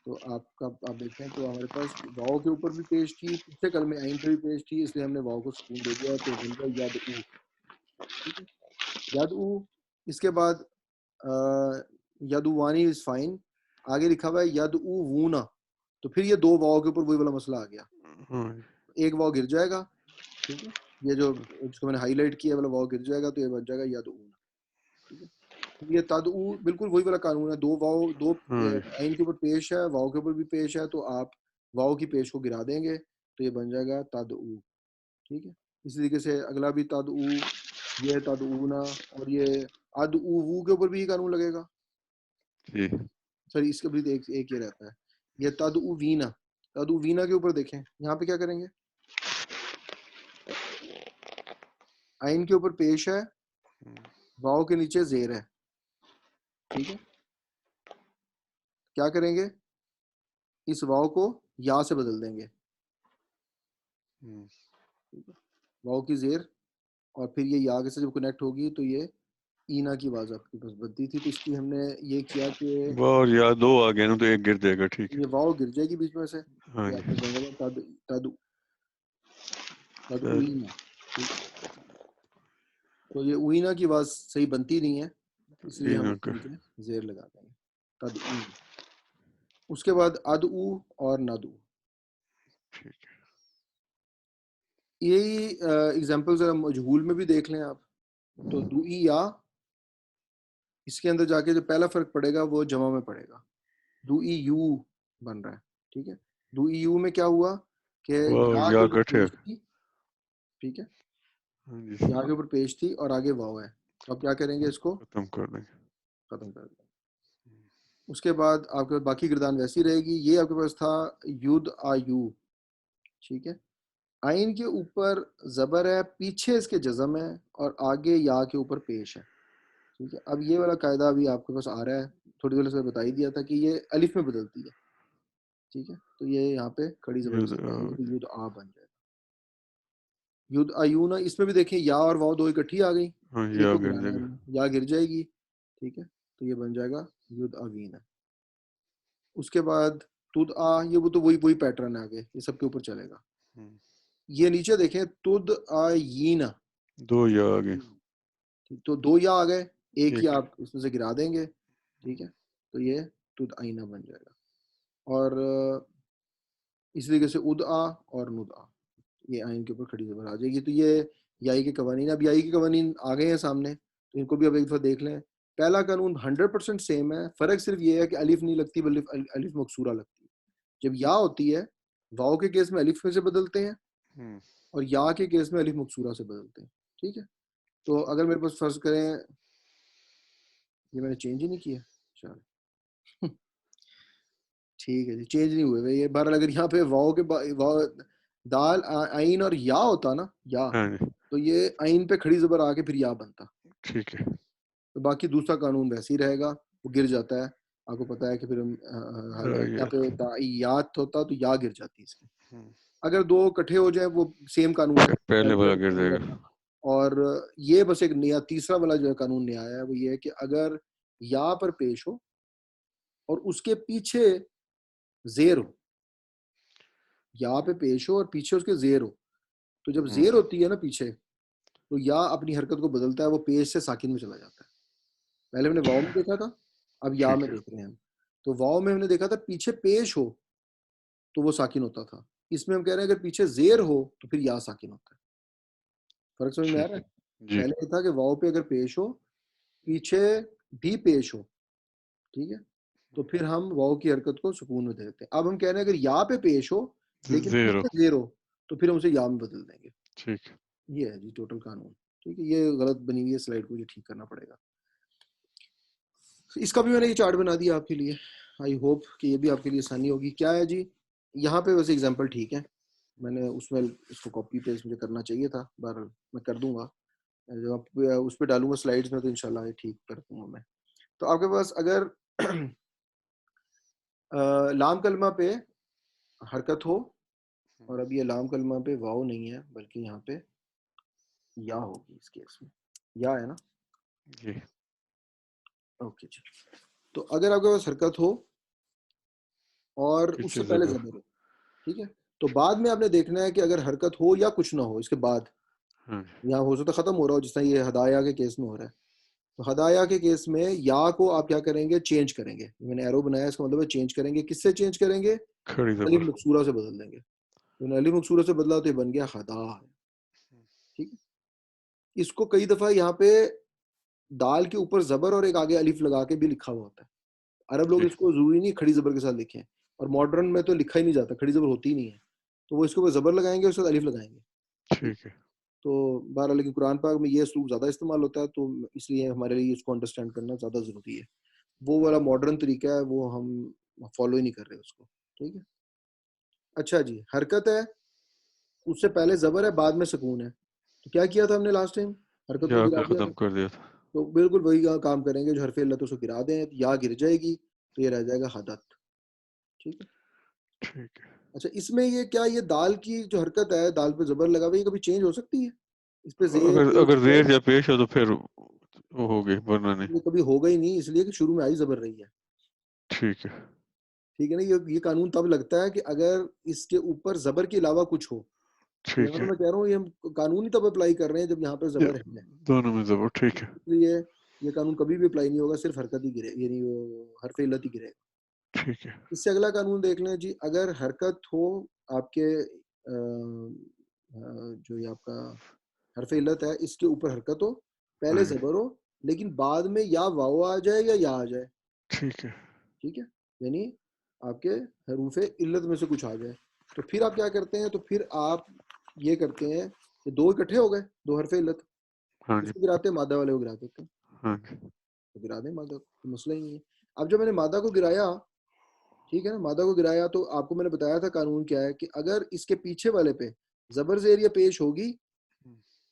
تو آپ دیکھیں تو ہمارے پاس واو کے اوپر بھی پیش تھی, پچھلے کلمے عین پہ بھی پیش تھی, اس لیے ہم نے واو کو سکون دے دیا, تو بن گیا ید او, ٹھیک ہے, ید او. اس کے بعد یدوانی از فائن, آگے لکھا ہوا ہے ید او وونا, تو پھر یہ دو واو کے اوپر وہی والا مسئلہ آ گیا, ایک واو گر جائے گا, ٹھیک ہے, یہ جو جس کو میں نے ہائی لائٹ کیا والا واو گر جائے گا, تو یہ بن جائے گا ید اونا, ٹھیک ہے. یہ تدعو بالکل وہی والا قانون ہے, دو واو, دو عین کے اوپر پیش ہے, واو کے اوپر بھی پیش ہے, تو آپ واو کی پیش کو گرا دیں گے تو یہ بن جائے گا تدعو, ٹھیک ہے. اسی طریقے سے اگلا بھی تدعو, یہ تدعونا, اور یہ ادعو کے اوپر بھی یہ قانون لگے گا. سر اس کے بھی ایک یہ رہتا ہے, یہ تدعو وینا, تدعو وینا کے اوپر دیکھیں, یہاں پہ کیا کریں گے, عین کے اوپر پیش ہے, واو کے نیچے زیر ہے, ٹھیک ہے. کیا کریں گے, اس واو کو یا سے بدل دیں گے, واو کی زیر, اور پھر یہ یا کے سے جب کنیکٹ ہوگی تو یہ اینا کی آواز آپ کے پاس بنتی تھی, تو اس لیے ہم نے یہ کیا کہ اور یا دو آ گئے نا تو ایک گر جائے گا. ٹھیک ہے. یہ واو گر جائے گی بیچ میں سے, ہاں یہ آپ جی کو بن جائے گا تدعوینا, ٹھیک ہے. تو یہ اوینا کی آواز صحیح بنتی نہیں ہے, اس لیے ہم اس کے نیچے زیر لگا دیں گے, تدعوینا. اس کے بعد ادعو اور ندعو, یہی ایگزامپل ذرا مجہول میں بھی دیکھ لیں آپ, تو دعی یا, اس کے اندر جا کے جو پہلا فرق پڑے گا وہ جمع میں پڑے گا, دعی یو بن رہا ہے, ٹھیک ہے. دعی یو میں کیا ہوا کہ یا کے اوپر پیش تھی, ٹھیک ہے, یا کے اوپر پیش تھی اور آگے واو ہے, تو آپ کیا کریں گے, اس کو ختم کر دیں گے. ختم کر دیں. اس کے بعد آپ کے باقی گردان ویسی رہے گی. یہ آپ کے پاس تھا ید آیو, ٹھیک ہے, عین کے اوپر زبر ہے, پیچھے اس کے جزم ہے, اور آگے یا کے اوپر پیش ہے, ٹھیک ہے. اب یہ والا قاعدہ ابھی آپ کے پاس آ رہا ہے, تھوڑی دیر سے بتا ہی دیا تھا کہ یہ الف میں بدلتی ہے, ٹھیک ہے. تو یہ یہاں پہ کھڑی زبر سے کہیں گے تو ید آ بن جائے گا. ید آیونا, اس میں بھی دیکھیں یا اور واو دو اکٹھی آ گئی, ایک کو گرانا ہے, یا گر جائے گی, ٹھیک ہے, تو یہ بن جائے گا ید آوینا. اس کے بعد تد آ, یہ تو وہی پیٹرن ہے آگے, یہ سب کے اوپر چلے گا. یہ نیچے دیکھیں تد آیینا, دو یا آگے, تو دو یا آ گئے, ایک یا آپ اس میں سے گرا دیں گے, ٹھیک ہے, تو یہ تد آئینہ بن جائے گا. اور اس طریقے سے اد آ اور ند آ, یہ آئین کے اوپر کھڑی زبر آ جائے گی. تو یہ یائی کے قوانین. اب یائی کے قوانین آ گئے ہیں سامنے, تو ان کو بھی اب ایک دفعہ دیکھ لیں. پہلا قانون 100% سیم ہے, فرق صرف یہ ہے کہ الف نہیں لگتی بلکہ الف مکسورہ لگتی ہے. جب یا ہوتی ہے واؤ کے کیس میں الف میں سے بدلتے ہیں اور یا کے کیس میں الف مکسورہ سے بدلتے ہیں. ٹھیک ہے, تو اگر میرے پاس فرض کریں, یہ میں نے چینج ہی نہیں کیا, چلو ٹھیک ہے جی, چینج نہیں ہوئے یہ. بہرحال اگر یہاں پہ واؤ کے دال عین اور یا ہوتا نا, یا, تو یہ عین پہ کھڑی زبر آ کے پھر یا بنتا. ٹھیک ہے, تو باقی دوسرا قانون ویسے ہی رہے گا, وہ گر جاتا ہے. آپ کو پتا ہے کہ پھر یہاں پہ دائیات ہوتا تو یا گر جاتی اس میں. اگر دو اکٹھے ہو جائیں وہ سیم قانون ہے, پہلے والا گر جائے گا. اور یہ بس ایک نیا تیسرا والا جو قانون نیا آیا ہے وہ یہ ہے کہ اگر یا پر پیش ہو اور اس کے پیچھے زیر ہو, یا پہ پیش ہو اور پیچھے اس کے زیر ہو, تو جب زیر ہوتی ہے نا پیچھے, تو یا اپنی حرکت کو بدلتا ہے, وہ پیش سے ساکن میں چلا جاتا ہے. پہلے ہم نے واؤ میں دیکھا تھا, اب یا میں دیکھ رہے ہیں ہم. تو واؤ میں ہم نے دیکھا تھا پیچھے پیش ہو تو وہ ساکن ہوتا تھا, اس میں ہم کہہ رہے ہیں اگر پیچھے زیر ہو تو پھر یا ساکن ہوتا ہے. فرق سمجھ میں آ رہا ہے؟ پہلے یہ تھا کہ واؤ پہ اگر پیش ہو پیچھے بھی پیش ہو, ٹھیک ہے, تو پھر ہم واؤ کی حرکت کو سکون میں دے دیتے ہیں. اب ہم کہہ رہے ہیں اگر یا پہ پیش ہو لیکن پیچھے زیر ہو تو پھر ہم اسے یا میں بدل دیں گے. ٹھیک, یہ ہے جی ٹوٹل قانون. ٹھیک ہے, یہ غلط بنی ہوئی ہے سلائڈ کو, یہ ٹھیک کرنا پڑے گا. اس کا بھی میں نے یہ چارٹ بنا دیا آپ کے لیے, آئی ہوپ کہ یہ بھی آپ کے لیے آسانی ہوگی. کیا ہے جی, یہاں پہ ویسے اگزامپل ٹھیک ہے, میں نے اس میں اس کو کاپی پیسٹ مجھے کرنا چاہیے تھا, بہرحال میں کر دوں گا, جب اس پہ ڈالوں گا سلائڈز میں تو انشاءاللہ یہ ٹھیک کر دوں گا میں. تو آپ کے پاس اگر لام کلمہ پہ حرکت ہو, اور اب یہ لام کلمہ پہ واؤ نہیں ہے بلکہ یہاں پہ یا ہوگی, اس کیس میں یا ہے نا جی, اوکے جی. تو اگر آپ کے پاس حرکت ہو اور اس سے پہلے زبر ہو, ٹھیک ہے, تو بعد میں آپ نے دیکھنا ہے کہ اگر حرکت ہو یا کچھ نہ ہو اس کے بعد, یہاں ہو سکتا ختم ہو رہا ہو جس طرح یہ ہدایہ کے کیس میں ہو رہا ہے. تو ہدایہ کے کیس میں یا کو آپ کیا کریں گے, چینج کریں گے. میں نے ایرو بنایا, اس کا مطلب ہے چینج کریں گے. کس سے چینج کریں گے؟ الف مکسورہ سے بدل دیں گے. الف مکسورہ سے بدلا تو یہ بن گیا ہدا. ٹھیک ہے, اس کو کئی دفعہ یہاں پہ دال کے اوپر زبر اور ایک آگے الف لگا کے بھی لکھا ہوا ہوتا ہے. عرب لوگ اس کو ضروری نہیں کھڑی زبر کے ساتھ لکھیں, اور ماڈرن میں تو لکھا ہی نہیں جاتا, کھڑی زبر ہوتی ہی نہیں ہے, تو وہ اس کے اوپر زبر لگائیں گے, اس کے بعد الف لگائیں گے. ٹھیک ہے, تو بہرحال لیکن قرآن پاک میں یہ اسلوب زیادہ استعمال ہوتا ہے, تو اس لیے ہمارے لیے اس کو انڈرسٹینڈ کرنا زیادہ ضروری ہے. وہ والا ماڈرن طریقہ ہے وہ ہم فالو ہی نہیں کر رہے اس کو. ٹھیک ہے, اچھا جی, حرکت ہے, اس سے پہلے زبر ہے, بعد میں سکون ہے. تو کیا کیا تھا ہم نے لاسٹ ٹائم, حرکت کو گرا دیا ختم کر دیا تھا. تو بالکل وہی کام کریں گے جو حرف علت اس کو گرا دیں, یا گر جائے گی تو یہ رہ جائے گا حدت. ٹھیک ہے, ٹھیک ہے. اچھا, اس میں یہ کیا, یہ دال کی جو حرکت ہے, دال پہ زبر لگا ہوئی, یہ کبھی چینج ہو سکتی ہے؟ اس پہ اگر زیر یا پیش ہو تو پھر وہ ہو گئی, ورنہ نہیں. یہ کبھی ہوگا ہی نہیں, اس لیے کہ شروع میں آئی زبر رہی ہے. ٹھیک ہے, ٹھیک ہے نا, یہ قانون تب لگتا ہے کہ اگر اس کے اوپر زبر کے علاوہ کچھ ہو. یہاں پہ میں کہہ رہا ہوں یہ ہم قانون ہی تب اپلائی کر رہے ہیں جب یہاں پہ زبر ہے, دونوں میں زبر. ٹھیک ہے, اس لیے یہ قانون کبھی بھی اپلائی نہیں ہوگا, صرف حرکت ہی گرے, یعنی وہ حرف علت ہی گرے گا. ٹھیک ہے, اس سے اگلا قانون دیکھ لیں جی, اگر حرکت ہو آپ کے جو یہ آپ کا حرف علت ہے اس کے اوپر حرکت ہو, پہلے زبر ہو, لیکن بعد میں یا واو آ جائے یا آ جائے. ٹھیک ہے, ٹھیک ہے, یعنی آپ کے حروف علت میں سے کچھ آ جائے, تو پھر آپ کیا کرتے ہیں, تو پھر آپ یہ کرتے ہیں کہ دو اکٹھے ہو گئے, دو حرف علت, اس کو گراتے ہیں, مادہ والے کو گرا دیتے ہیں, تو گرا دیں مادہ کو, مسئلہ ہی نہیں ہے. اب جب میں نے مادہ کو گرایا, ٹھیک ہے نا, مادہ کو گرایا, تو آپ کو میں نے بتایا تھا قانون کیا ہے, کہ اگر اس کے پیچھے والے پہ زبر زیر یا پیش ہوگی,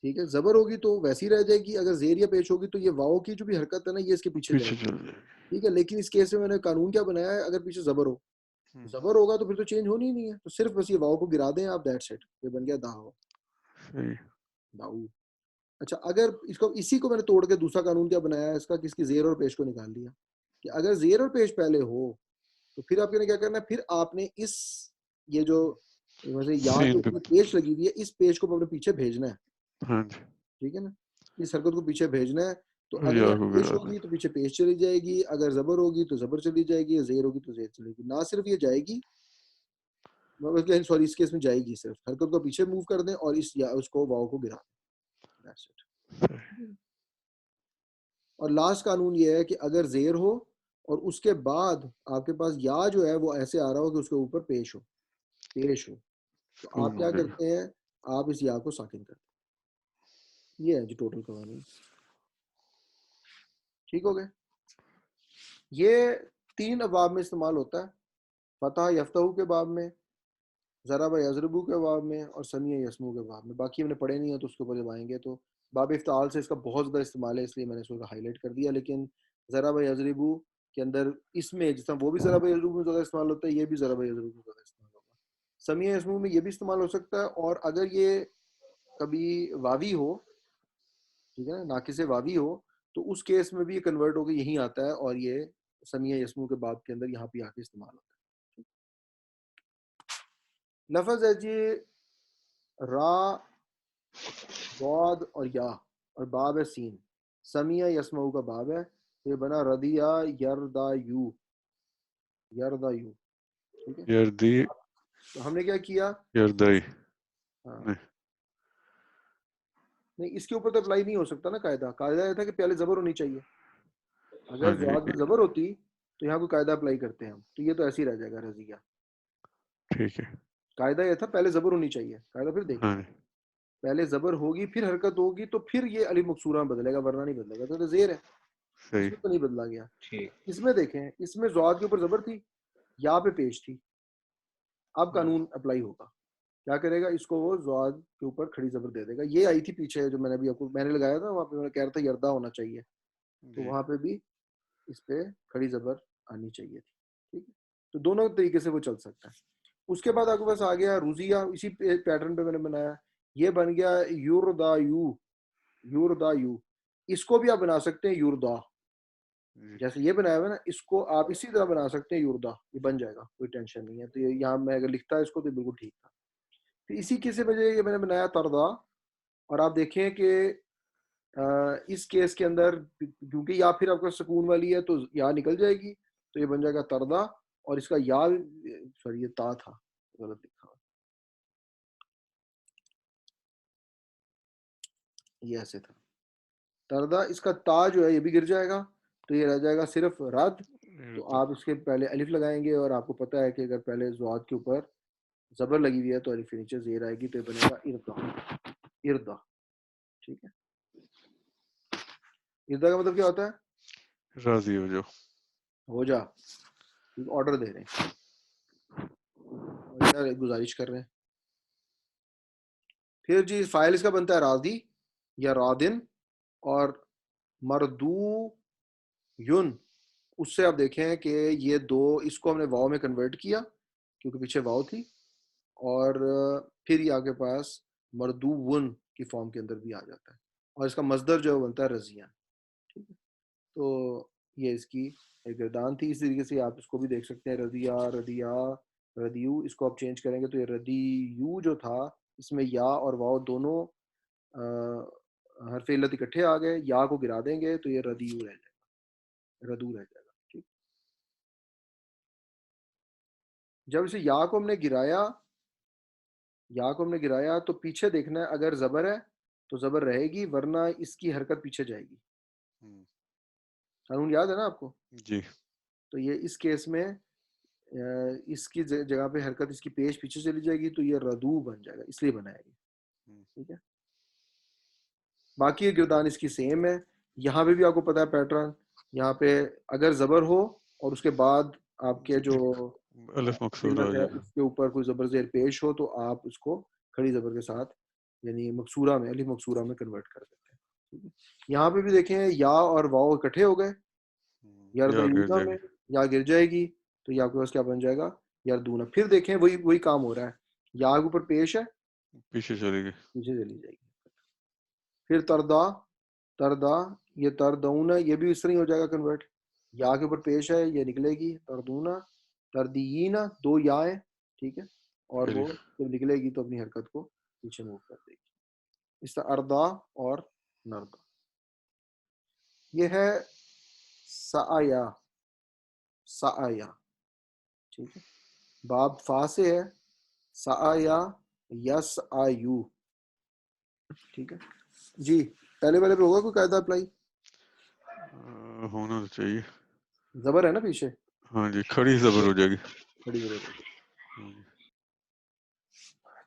ٹھیک ہے, زبر ہوگی تو ویسی رہ جائے گی, اگر زیر یا پیش ہوگی تو یہ واؤ کی جو بھی حرکت ہے نا یہ اس کے پیچھے جائے گی. ٹھیک ہے, لیکن اس کیس میں نے قانون کیا بنایا ہے, اگر پیچھے زبر ہو, زبر ہوگا تو پھر تو چینج ہونی ہی نہیں ہے, تو صرف بس یہ واؤ کو گرا دیں آپ, دیٹ سیٹ, یہ بن گیا داؤ. داؤ. اچھا, اگر اس کو اسی کو میں نے توڑ کے دوسرا قانون کیا بنایا ہے اس کا, کس کی زیر اور پیش کو نکال دیا, کہ اگر زیر اور پیش پہلے ہو تو پھر آپ نے کیا کرنا ہے, پھر آپ نے اس یہ جو یہاں کے پیش لگی ہوئی ہے, اس پیش کو اپنے پیچھے بھیجنا ہے. ٹھیک ہے نا, اس حرکت کو پیچھے بھیجنا ہے. تو اگر یہاں پیش ہوگی تو پیچھے پیش چلی جائے گی, اگر زبر ہوگی تو زبر چلی جائے گی, زیر ہوگی تو زیر چلے گی. نہ صرف یہ جائے گی, سوری اس کیس میں جائے گی, صرف حرکت کو پیچھے موو کر دیں اور اس کو واؤ کو گرا دیں. That's it. اور لاسٹ قانون یہ ہے کہ اگر زیر ہو اور اس کے بعد آپ کے پاس یا جو ہے وہ ایسے آ رہا ہو کہ اس کے اوپر پیش ہو تو آپ کیا کرتے ہیں, آپ اس یا کو ساکن کرتے ہیں. یہ ہے جو ٹوٹل قوانین. ٹھیک ہو گئے. یہ 3 ابواب میں استعمال ہوتا ہے, فتح یفتح کے باب میں, ضرب یضربو کے باب میں, اور سمیع یسمو کے باب میں. باقی ہم نے پڑھے نہیں ہیں تو اس کے اوپر جب آئیں گے تو باب افتعال سے اس کا بہت زیادہ استعمال ہے, اس لیے میں نے اس کو ہائی لائٹ کر دیا. لیکن ضرب یضربو کے اندر اس میں جس طرح وہ بھی ضرب یضربو میں زیادہ استعمال ہوتا ہے, یہ بھی ضرب یضربو میں زیادہ استعمال ہوگا. سمیع یسمو میں یہ بھی استعمال ہو سکتا ہے, اور اگر یہ کبھی واوی ہو, ٹھیک ہے نا, ناقص واوی ہو, تو اس کیس میں بھی یہ کنورٹ ہو کے یہیں آتا ہے, اور یہ سمیع یسمو کے باب کے اندر یہاں پہ آ کے استعمال ہوتا ہے. لفظ ہے جی را, ضاد اور یا, اور باب ہے سین. سمیع یسمعو کا باب ہے, یہ بنا ردیا یردا یو, ٹھیک ہے. یردی تو ہم نے کیا کیا, یردائی ہاں نہیں نہیں اس کے اوپر تو اپلائی نہیں ہو سکتا نا قاعدہ. قاعدہ یہ تھا کہ پہلے زبر ہونی چاہیے. اگر ضاد میں زبر ہوتی تو یہاں کوئی قاعدہ اپلائی کرتے ہیں ہم, تو یہ تو ایسے ہی رہ جائے گا رضیہ. ٹھیک ہے. قاعدہ یہ تھا پہلے زبر ہونی چاہیے, قاعدہ پھر دیکھیں, ہاں پہلے زبر ہوگی پھر حرکت ہوگی تو پھر یہ الف مکسورہ میں بدلے گا, ورنہ نہیں بدلے گا. تو زیر ہے, اس صحیح. میں تو نہیں بدلا گیا. ٹھیک. اس میں دیکھیں, اس میں ضاد کے اوپر زبر تھی, یا پہ پیش تھی. اب قانون اپلائی ہوگا, کیا کرے گا, اس کو وہ ضاد کے اوپر کھڑی زبر دے دے گا. یہ آئی تھی پیچھے جو میں نے ابھی آپ کو میں نے لگایا تھا, وہاں پہ میں نے کہہ رہا تھا یردا ہونا چاہیے, تو جی وہاں پہ بھی اس پہ کھڑی زبر آنی چاہیے تھی. ٹھیک ہے, تو دونوں طریقے سے وہ چل سکتا ہے. اس کے بعد آپ کے پاس آ گیا روزیہ, اسی پیٹرن پہ میں نے بنایا, یہ بن گیا یوردا یو. اس کو بھی آپ بنا سکتے ہیں یوردا, جیسے یہ بنایا ہوا ہے نا, اس کو آپ اسی طرح بنا سکتے ہیں یوردا, یہ بن جائے گا, کوئی ٹینشن نہیں ہے. تو یہ یہاں میں اگر لکھتا ہے اس کو تو بالکل ٹھیک تھا. پھر اسی کسی وجہ یہ میں نے بنایا تردا, اور آپ دیکھیں کہ اس کیس کے اندر کیونکہ یا پھر آپ کا سکون والی ہے تو یا نکل جائے گی, تو یہ بن جائے گا تردا, اور اس کا یا سوری یہ تا تھا, غلط لکھا ہوا, یہ ایسے تھا تردا. اس کا تا جو ہے یہ بھی گر جائے گا, تو یہ رہ جائے گا صرف رد. تو آپ اس کے پہلے الف لگائیں گے, اور آپ کو پتہ ہے کہ اگر پہلے ضاد کے اوپر زبر لگی ہوئی ہے تو الف کے نیچے زیر آئے گی, تو یہ بنے گا اردا. ٹھیک ہے, اردا کا مطلب کیا ہوتا ہے, راضی ہو جاؤ, ہو جا, آرڈر دے رہے ہیں, اور گزارش کر رہے ہیں. پھر جی فائل اس کا بنتا ہے راضی یا رادن, اور مردو یون, اس سے آپ دیکھیں کہ یہ دو, اس کو ہم نے واو میں کنورٹ کیا کیونکہ پیچھے واو تھی, اور پھر یہ آپ کے پاس مردون کی فارم کے اندر بھی آ جاتا ہے, اور اس کا مصدر جو بنتا ہے رضیہ. ٹھیک ہے, تو یہ اس کی ایک گردان تھی. اس طریقے سے آپ اس کو بھی دیکھ سکتے ہیں, رضیہ, ردیہ, ردیو. اس کو آپ چینج کریں گے تو یہ ردیو جو تھا, اس میں یا اور واو دونوں حرف علت اکٹھے آ گئے, یا کو گرا دیں گے تو یہ ردیو رہ جائے گا, ردو رہ جائے گا. ٹھیک, جب اسے یا کو ہم نے گرایا تو پیچھے دیکھنا ہے, اگر زبر ہے تو زبر رہے گی, ورنہ اس کی حرکت پیچھے جائے گی. قانون یاد ہے نا آپ کو؟ جی. تو یہ اس کیس میں اس کی جگہ پہ حرکت اس کی پیش پیچھے چلی جائے گی, تو یہ ردو بن جائے گا, اس لیے بنائے گی. ٹھیک ہے, باقی گردان اس کی سیم ہے. یہاں پہ بھی آپ کو پتا ہے پیٹرن, یہاں پہ اگر زبر ہو اور اس کے بعد آپ کے جو الف مکسورہ ہو علت ہے جائے. اس کے اوپر کوئی زبر زیر پیش ہو, تو آپ اس کو کھڑی زبر کے ساتھ یعنی مکسورہ میں, الف مکسورہ میں کنورٹ کر دیتے ہیں. ٹھیک ہے, یہاں پہ بھی دیکھیں یا اور واو اکٹھے ہو گئے, یردونا میں یا گر جائے گی, تو یا آپ کے پاس کیا بن جائے گا, یردونا. پھر دیکھیں وہی کام ہو رہا ہے, یا کے اوپر پیش ہے, پیچھے چلے گی, پیچھے چلی جائے گی. پھر تردا, یہ تردون, یہ بھی اس طرح ہی ہو جائے گا کنورٹ, یا کے اوپر پیش ہے, یہ نکلے گی تردونا. تردینا, دو یا ہیں, ٹھیک ہے, اور وہ جب نکلے گی تو اپنی حرکت کو پیچھے موو کر دے گی. اس طرح اردا اور نردا. یہ ہے سعیا, ٹھیک ہے, باب فا سے ہے, سعیا یس آیو. ٹھیک ہے, جی پہلے والے پہ ہوگا کوئی قاعدہ اپلائی؟ ہونا تو چاہیے. زبر ہے نا پیچھے؟ ہاں جی کھڑی زبر ہو جائے گی. کھڑی زبر ہو گئی. ہاں جی.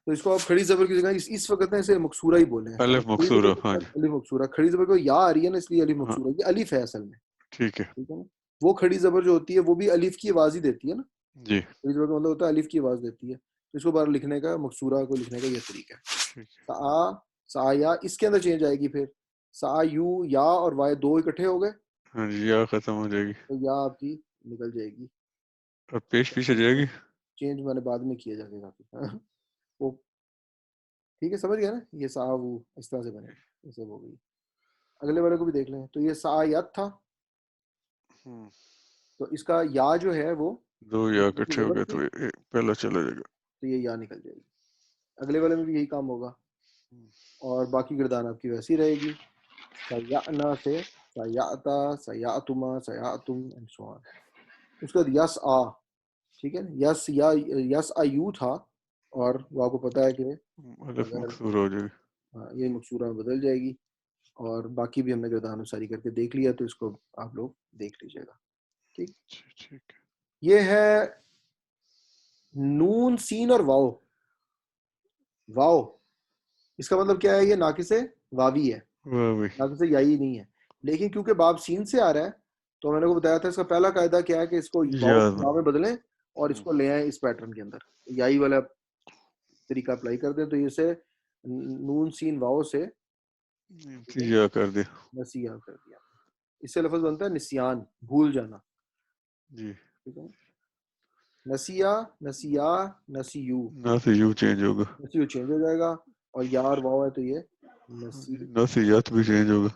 تو اس کو آپ کھڑی زبر کی جگہ اس وقت اسے مکسورہ ہی بولیں. الف کھڑی مکسورہ. زبر کے ہاں بعد جی الف مکسورہ. کھڑی زبر کو یا آ رہی ہے نا اس لیے الف ہاں مکسورہ. یہ الف ہے اصل میں. ٹھیک ہے. ٹھیک ہے نا. وہ کھڑی زبر جو ہوتی ہے وہ بھی الف کی آواز ہی دیتی ہے نا. جی کھڑی زبر کا مطلب ہوتا ہے الف کی آواز دیتی ہے. تو اس کو بار لکھنے کا مکسورہ کو لکھنے کا یہ طریقہ ہے. ٹھیک ہے. سا یا اس کے اندر چینج آئے گی. پھر سا یو یا اور وائے دو اکٹھے ہو گئے ہاں جی یا ختم ہو جائے گی تو یا آپ کی نکل جائے گی. اور پیش پیچھے جائے گی. چینج میں نے بعد میں کیا جا کے کافی. وہ ٹھیک ہے سمجھ گیا نا. یہ سا وہ اس طرح سے بنے گا. یہ سب ہو گئی. اگلے والے کو بھی دیکھ لیں. تو یہ سایت تھا. تو اس کا یا جو ہے وہ دو یا اکٹھے ہو گئے تو پہلا چلا جائے گا. تو یہ یا نکل جائے گی. اگلے والے میں بھی یہی کام ہوگا. اور باقی گردان آپ کی ویسی رہے گی. سیانا سے سیاتا سیاتما سیاتم اینڈ سو آن. اس کے بعد یس آ. ٹھیک ہے نا. یس یا یس آ یو تھا اور وہ آپ کو پتا ہے کہ الف اگر مکسور ہو جائے گی. یہ مکسورہ میں بدل جائے گی. اور باقی بھی ہم نے گردان نساری کر کے دیکھ لیا تو اس کو آپ لوگ دیکھ لیجیے گا. ٹھیک. ٹھیک ہے. یہ ہے نون سین اور واو. واو اس کا مطلب کیا ہے؟ یہ ناقص واوی ہے. واہ بھائی. ناقص یائی نہیں ہے. لیکن کیونکہ باب سین سے آ رہا ہے تو میں نے کو بتایا تھا اس کا پہلا قاعدہ کیا ہے کہ اس کو واو یاد یا میں بدلیں اور اس کو لے آئیں اس پیٹرن کے اندر. یائی والا طریقہ اپلائی کر دیں. تو اسے نون سین واو سے یا کر دے. نسیہ کر دیا. اس سے لفظ بنتا ہے نسیان, بھول جانا. جی ٹھیک ہے. نسیہ نسیہ نسیو. نہ سے یو چینج ہوگا. نسیو چینج ہو جائے گا. اور یا اور واو ہے تو یہ نسی. نہ سے یت بھی چینج ہوگا.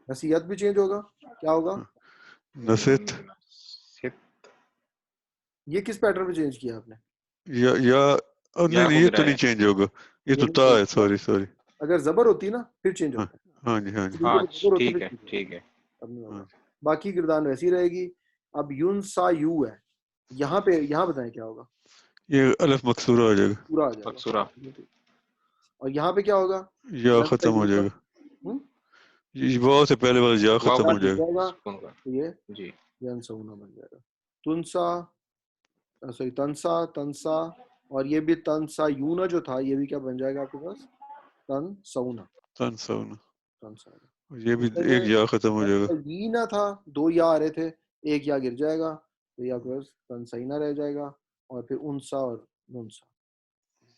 نصیحت بھی چینج ہوگا. کیا ہوگا؟ نصیحت. یہ کس پیٹرن میں چینج کیا آپ نے؟ یا نہیں نہیں یہ تو نہیں چینج ہوگا. یہ تو تا ہے. Sorry sorry. اگر زبر ہوتی نا پھر چینج ہوتا. ہاں جی ہاں جی. زبر ہوتی ٹھیک پھر ہے change ٹھیک ہوتا. ہے. اب نہیں ہوگا. باقی گردان ویسی رہے گی. اب یون سا یو ہے. یہاں پہ یہاں بتائیں کیا ہوگا؟ یہ الف مکسورہ ہو جائے گا. پورا آ جائے گا. مکسورہ. اور یہاں پہ کیا ہوگا؟ یا ختم ہو جائے گا. واو سے پہلے والا یا ختم ہو جائے گا. تو یہ جی ینسونا بن جائے گا. تنسا سوری تنسا تنسا. اور یہ بھی تنسا یونا جو تھا یہ بھی کیا بن جائے گا آپ کے پاس؟ تن سونا. تن سونا. تن سونا. یہ بھی ایک یا ختم ہو جائے گا. یہ نہ تھا دو یا آ رہے تھے ایک یا گر جائے گا تو یا پھر تن سینا رہ جائے گا اور پھر انسا اور ننسا.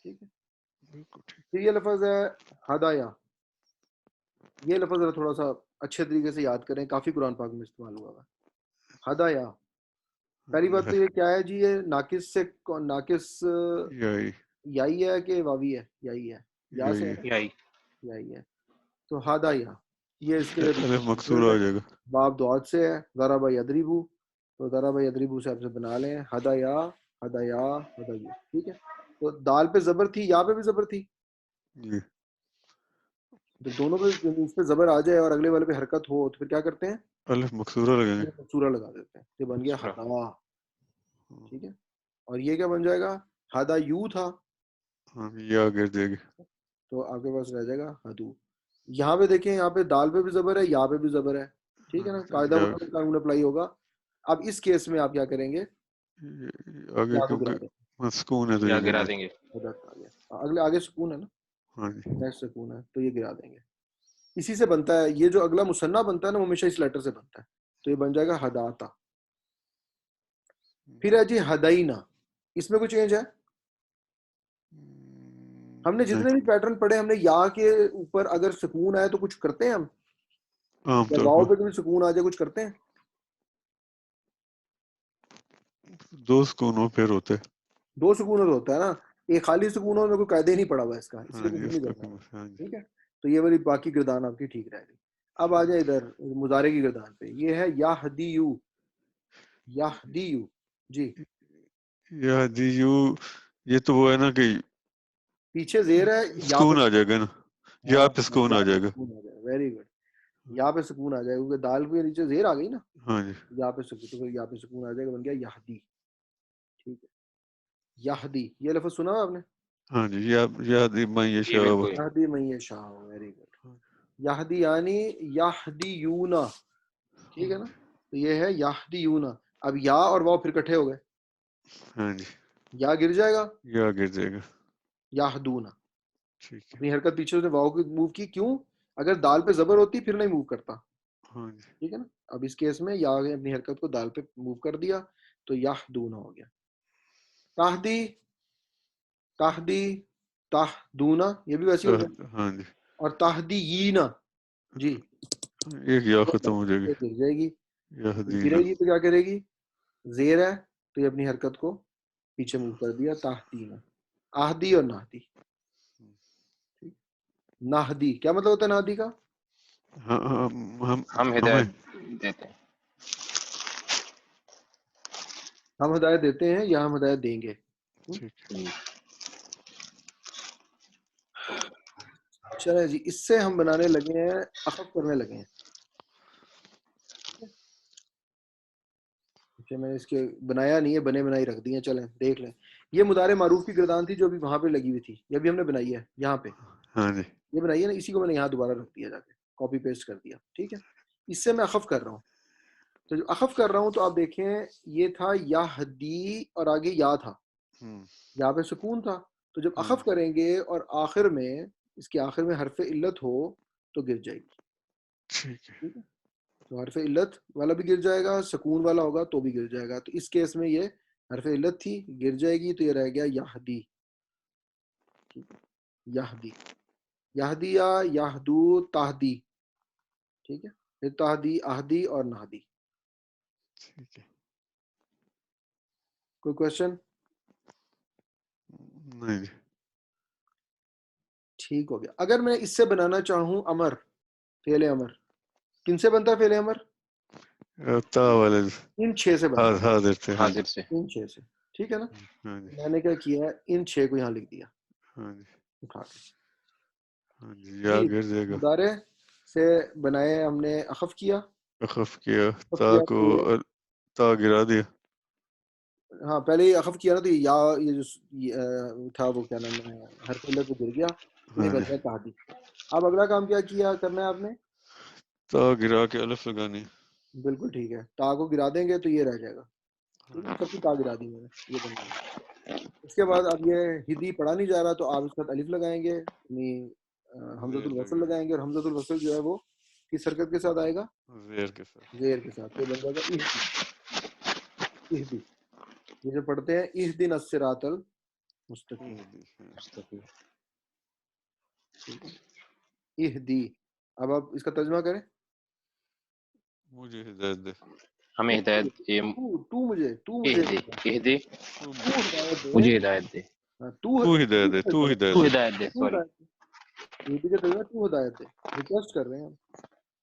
ٹھیک ہے. بالکل ٹھیک. پھر یہ لفظ ہے ہدایا. یہ لفظ ذرا تھوڑا سا اچھے طریقے سے یاد کریں. کافی قرآن پاک میں استعمال ہوا ہے ہدایا. پہلی بات تو یہ کیا ہے جی؟ یہ ناقص سے ناقص یائی ہے کہ واوی ہے؟ یائی ہے. یا سے یائی ہے. تو ہدایا یہ اس کے مکسورہ ہو جائے گا. باب دعات سے ہے. ضرب یضربو. تو ضرب یضربو سے آپ سے بنا لیں ہدایا ہدایا ہدایو. ٹھیک ہے. تو دال پہ زبر تھی یا پہ بھی زبر تھی. جی تو دونوں پہ اس پہ زبر آ جائے اور اگلے والے پہ حرکت ہو تو پھر کیا کرتے ہیں؟ الف مکسورہ لگیں گے. مکسورہ لگا دیتے ہیں. یہ بن گیا ہدا. ٹھیک ہے. اور یہ کیا بن جائے گا؟ ہدا یو تھا. یا گر جائے گی. تو آپ کے پاس رہ جائے گا ہدو. یہاں پہ دیکھیں یہاں پہ دال پہ بھی زبر ہے یا پہ بھی زبر ہے. ٹھیک ہے نا. قاعدہ مطلب قانون اپلائی ہوگا. اب اس کیس میں آپ کیا کریں گے؟ آگے کیونکہ سکون ہے تو یا یہ گرا دیں گے. اگلے آگے سکون ہے نا. ہاں جی نیکسٹ سکون ہے تو یہ گرا دیں گے. اسی سے بنتا ہے یہ جو اگلا مثنیٰ بنتا ہے نا وہ ہمیشہ اس لیٹر سے بنتا ہے. تو یہ بن جائے گا ہداتا. پھر ہے جی ہداینا. اس میں کوئی چینج ہے؟ ہم نے جتنے بھی پیٹرن پڑھے ہم نے یا کے اوپر اگر سکون آئے تو کچھ کرتے ہیں ہم؟ عام طور واؤ پر پہ بھی سکون آ جائے کچھ کرتے ہیں؟ دو سکونوں پھر ہوتے. دو سکونوں ہوتا ہے نا. ایک خالی سکونوں میں کوئی قاعدہ ہی نہیں پڑا ہوا اس کا. اس ہاں لیے جی کچھ اس نہیں کا کرنا. ٹھیک ہے. تو یہ والی باقی گردان آپ کی ٹھیک رہے گی. اب آ جائے ادھر مضارع کی گردان پہ. یہ ہے یا ہدیو. یا ہدیو. جی یا ہدیو. یہ تو وہ ہے نا کہ پیچھے زیر ہے یا سکون پہ آ جائے گا نا. یا پہ سکون آ جائے گا. Very good. یا پہ سکون آ جائے گا کیونکہ دال کے نیچے زیر آ گئی نا. ہاں جی یا پہ سکون تو پھر یا پہ سکون آ جائے گا. بن گیا یہدی. ٹھیک ہے. یہدی. یہ لفظ سنا آپ نے؟ ہاں جی یہدی من جی یشاء بالکل یہدی من یشاء، ویری گڈ. یہدی یعنی یہدیون، ٹھیک ہے نا. تو یہ ہے یہدیون. اب یا اور واو پھر کٹھے ہو گئے، ہاں جی یا گر جائے گا، یا گر جائے گا. یہدون. ٹھیک ہے. اپنی حرکت پیچھے سے واو کی موو کی، کیوں؟ اگر دال پہ زبر ہوتی پھر نہیں موو کرتا، ہاں جی ٹھیک ہے نا. اب اس کیس میں یا نے اپنی حرکت کو دال پہ موو کر دیا تو یہدون ہو گیا. تہدی، تہدی، تہدون، یہ بھی ویسے ہو گیا. ہاں جی اور تہدیین، جی ایک یا ختم ہو جائے گی. یہ گر جائے گی. یہدینا. گرے گی تو کیا کرے گی؟ زیر ہے تو یہ اپنی حرکت کو پیچھے موو کر دیا. تہدین، آہدی اور نہدی. نہدی کیا مطلب ہوتا ہے نہدی کا؟ ہم ہدایت دیتے ہیں. ہم ہدایت دیتے ہیں یا ہم ہدایت دیں گے. ٹھیک ہے. جی چلیں جی، اس سے ہم بنانے لگے ہیں، اخف کرنے لگے ہیں. میں نے اس کے بنایا نہیں ہے، بنے بنائی رکھ دی ہیں. چلیں دیکھ لیں. یہ مضارع معروف کی گردان تھی جو ابھی وہاں پہ لگی ہوئی تھی، یہ بھی ہم نے بنائی ہے یہاں پہ. ہاں جی یہ بنائی ہے نا، اسی کو میں نے یہاں دوبارہ رکھ دیا، جا کے کاپی پیسٹ کر دیا. ٹھیک ہے، اس سے میں اخف کر رہا ہوں. تو جو اخف کر رہا ہوں تو آپ دیکھیں یہ تھا یہدی اور آگے یا تھا، یہاں پہ سکون تھا. تو جب اخف کریں گے اور آخر میں اس کے آخر میں حرف علت ہو تو گر جائے گی. ٹھیک ہے. ٹھیک ہے، تو حرف علت والا بھی گر جائے گا، سکون والا ہوگا تو بھی گر جائے گا. تو اس کیس میں یہ حرف علت تھی، گر جائے گی، تو یہ رہ گیا یہدی. ٹھیک ہے، یہدی، یہدیا، یہدو، تہدی. ٹھیک ہے، پھر تہدی، اہدی اور نہدی. ٹھیک ہے. کوئی کوشچن؟ نہیں جی. ٹھیک ہو گیا. اگر میں اس سے بنانا چاہوں امر، فعل امر، کن سے بنتا ہے فعل امر؟ تا والے ان 6 سے بنتا ہاں دیتے ہیں. حاضر سے. ہے، ان 6 سے. ٹھیک ہے نا. ہاں جی میں نے کیا کیا ہے، ان 6 کو یہاں لکھ دیا ہاں جی اٹھا کے. ہاں جی یا جی گر جائے گا. مضارع سے بنائے ہم نے، اخف کیا، اخف کیا، اخف تا کیا کو تو یہ، تا گرا دیا. ہاں پہلے یہ اخف کیا نا تو یا یہ جو تھا وہ کیا نام ہے حرف علت وہ گر گیا، یہ ہاں بن جی گیا تہدی. اب اگلا کام کیا کیا کرنا ہے آپ نے؟ تا گرا کے الف لگانی. بالکل ٹھیک ہے، تا کو گرا دیں گے تو یہ رہ جائے گا. ٹھیک ہے، سب کی تا گرا دی میں نے، یہ بن گیا. اس کے بعد اب یہ ہدی پڑھا نہیں جا رہا تو آپ اس کے ساتھ الف لگائیں گے، یعنی حمزۃ زیر الوصل لگائیں لگائیں گے. اور حمزۃ الوصل جو ہے وہ کس حرکت کے ساتھ آئے گا؟ زیر کے ساتھ. زیر کے ساتھ. یہ بن جائے گا اہدی. اہدی، یہ جو پڑھتے ہیں اہدنا الصراط المستقیم. مستقیم. ٹھیک ہے، اہدی. اب آپ اس کا ترجمہ کریں. مجھے ہدایت دے. ہمیں ہدایت تو مجھے اہدی اہدی تو ہدایت دے. مجھے ہدایت دے. ہاں، تو ہدایت دے. تو ہدایت تو دے. ہدایت دے، تو سوری. ہدایت دے. اہدی کا ترجمہ تو ہدایت دے، ریکویسٹ کر رہے ہیں ہم.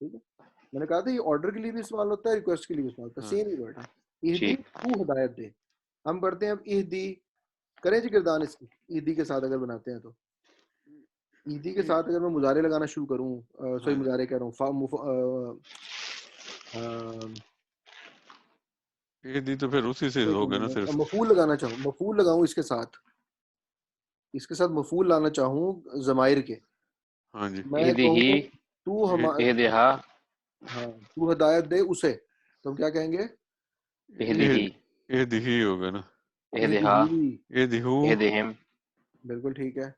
ٹھیک ہے، میں نے کہا تھا یہ آرڈر کے لیے بھی استعمال ہوتا ہے، ریکویسٹ کے لیے بھی استعمال ہوتا ہے، ہاں سیم جی ہی ورڈ ہے. اہدی، ٹھیک. تو ہدایت دے. ہم پڑھتے ہیں اب اہدی. کریں جی گردان اس کی اہدی کے ساتھ اگر بناتے ہیں تو. اہدی کے ساتھ اگر میں مضارع لگانا شروع کروں، سوری ہاں جی مضارع کہہ رہا ہوں، یہ دی تو پھر اسی سے ہوگا نا صرف. مفعول لگانا چاہوں، مفعول لگاؤں اس کے ساتھ مفعول لانا چاہوں ضمائر کے، ہاں جی میں اہدی ہی، کہوں تو اہدی ہا، ہاں تو ہدایت دے اسے، تو ہم کیا کہیں گے؟ اہدی ہی، یہ دی ہی ہوگا نا. اہدی اہدی ہا، ہی. یہ دی ہو. اہدی ہم، بالکل ٹھیک ہے.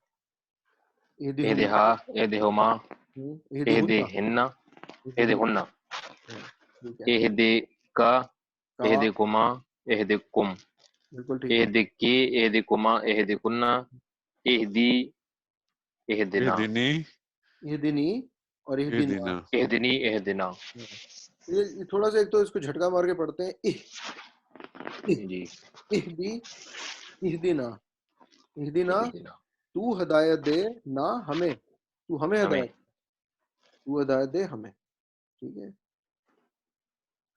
اہدی اہدی ہا، اہدی ہما، اہدی ہنہ. ہننا، اہدی اہدی ہنہ. ہننا، ٹھیک ہے. اہدی کا، کا، اہدی کما، اہدی کم، بالکل ٹھیک ہے. اہدی کی، اہدی کما، اہدی کننا، اہدی، یہ اہدنا، دینی. اہدنی اور یہ اہدنا. دینا. اہدنی، اہدنا. یہ تھوڑا سا ایک تو اس کو جھٹکا مار کے پڑھتے ہیں. جی اہدی، اہدنا، اہدنا، اہدنا، تو ہدایت دے نہ ہمیں، تو ہمیں ہمیں. ہدایت دے ہمیں. ٹھیک ہے،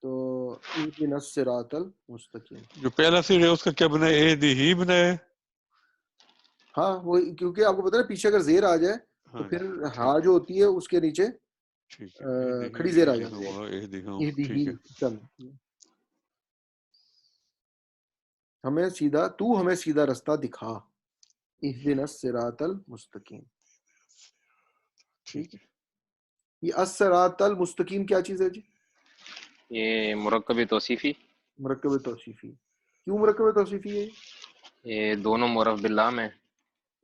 تو اہدنا الصراط المستقیم. جو پہلا سیر ہے اس کا کیا بنا ہے؟ اے دی ہی بنا ہے. ہاں وہ کیونکہ آپ کو پتا ہے پیچھے اگر زیر آ جائے تو ہاں جی پھر ہا جو ہوتی ہے اس کے نیچے ٹھیک ہے. اے دی ہی، کھڑی زیر اے آ دی جاتی ہوا، اے دی ہوں. ہے. اہدی ہی ٹھیک ہے. ہمیں سیدھا، تو ہمیں سیدھا رستہ دکھا. اہدنا الصراط المستقیم. ٹھیک ہے. یہ الصراط المستقیم کیا چیز ہے جی؟ یہ مرکب توصیفی. مرکب توصیفی. کیوں مرکب توصیفی ہے؟ یہ دونوں معرف باللام ہیں.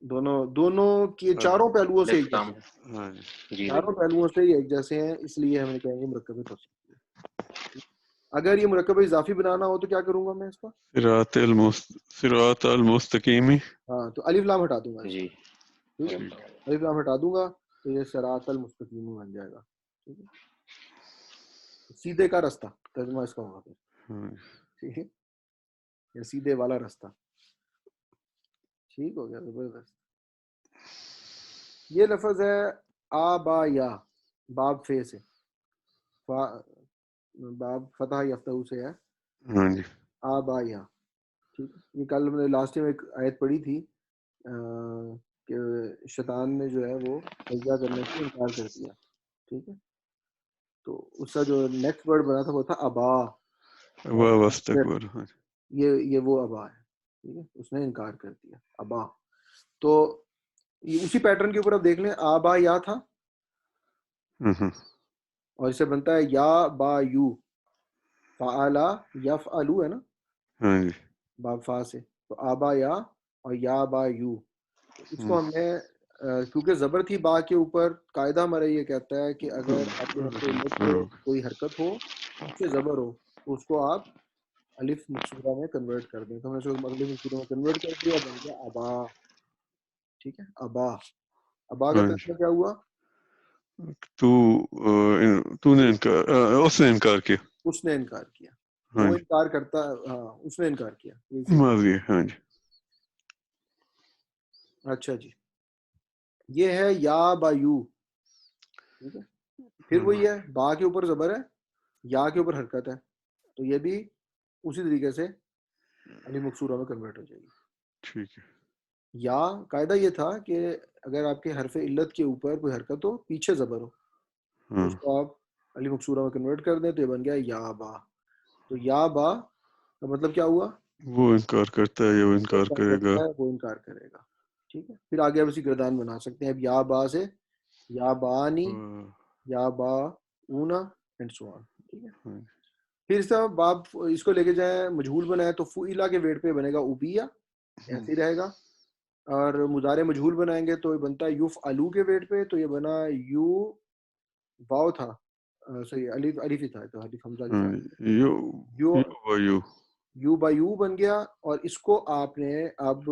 دونوں کے چاروں پہلوؤں سے ایک لام. جیسے ہیں. ہاں جی. جی چاروں پہلوؤں سے یہ ایک جیسے ہیں، اس لیے ہم نے کہیں گے مرکب توصیفی ہے. اگر یہ مرکب اضافی بنانا ہو تو کیا کروں گا میں اس کا؟ صراط المستقیم. ہاں تو الف لام ہٹا دوں گا. جی. ٹھیک ہے، الف لام ہٹا دوں گا تو یہ صراط المستقیم بن جائے گا. ٹھیک ہے، سیدھے کا راستہ ترجمہ اس کا ہوگا پھر. ٹھیک ہے، یا سیدھے والا راستہ. ٹھیک ہو گیا، زبردست. یہ لفظ ہے آبا یا، باب فے سے، باب فتح یفتح سے ہے. ہاں جی. آبا یا. ٹھیک ہے، یہ کل ہم نے لاسٹ میں ایک آیت پڑھی تھی کہ شیطان نے جو ہے وہ سجدہ کرنے سے انکار کر دیا. ٹھیک ہے، تو اس کا جو نیکسٹ ورڈ بنا تھا وہ تھا ابا. واستکبر. یہ وہ ابا ہے. ٹھیک ہے، اس نے انکار کر دیا، ابا. تو اسی پیٹرن کے اوپر آپ دیکھ لیں، آبا یا تھا اور اسے بنتا ہے یا با یو، فعلا یفعلو ہے نا. ہاں جی. باب فا سے، تو آبا یا اور یا با یو. اس کو ہم نے کیونکہ زبر تھی با کے اوپر، قاعدہ ہمارا یہ کہتا ہے کہ اگر آپ کے حرف علت پہ کوئی حرکت ہو، پیچھے زبر ہو، تو اس کو آپ الف مقصورہ میں کنورٹ کر دیں. تو ہم نے اس کو الف مقصورہ میں کنورٹ کر دیا، بن گیا ابا. ٹھیک ہے، ابا. ابا کا ترجمہ کیا ہوا؟ تو نے انکار، اس نے انکار کیا. اس نے انکار کیا. ہاں وہ جی. انکار کرتا، ہاں اس نے انکار کیا. ماضی. ہاں جی. اچھا جی، یہ ہے یا با یو. ٹھیک ہے، پھر وہی ہے، با کے اوپر زبر ہے، یا کے اوپر حرکت ہے، تو یہ بھی اسی طریقے سے الف مقصورہ میں کنورٹ ہو جائے گی. ٹھیک ہے. یا قاعدہ یہ تھا کہ اگر آپ کے حرف علت کے اوپر کوئی حرکت ہو، پیچھے زبر ہو، تو اس کو آپ الف مقصورہ میں کنورٹ کر دیں تو یہ بن گیا یا با. تو یا با کا مطلب کیا ہوا؟ وہ انکار کرتا ہے یا وہ انکار کرے گا. وہ انکار کرے گا. ٹھیک ہے، پھر آگے آپ اسی گردان بنا سکتے ہیں. اب یا با سے یا بانی، یا با اونا اینڈ سو آن. ٹھیک ہے، پھر اس طرح باب اس کو لے کے جائیں مجہول بنائے تو فعلا کے ویٹ پہ بنے گا اوبیا، ایسے ہی رہے گا. اور مضارع مجہول بنائیں گے تو یہ بنتا ہے یوف الو کے ویٹ پہ، تو یہ بنا یو واو تھا، صحیح الف ہی تھا، تو الف حمزہ کے ساتھ یو با یو بن گیا. اور اس کو آپ نے اب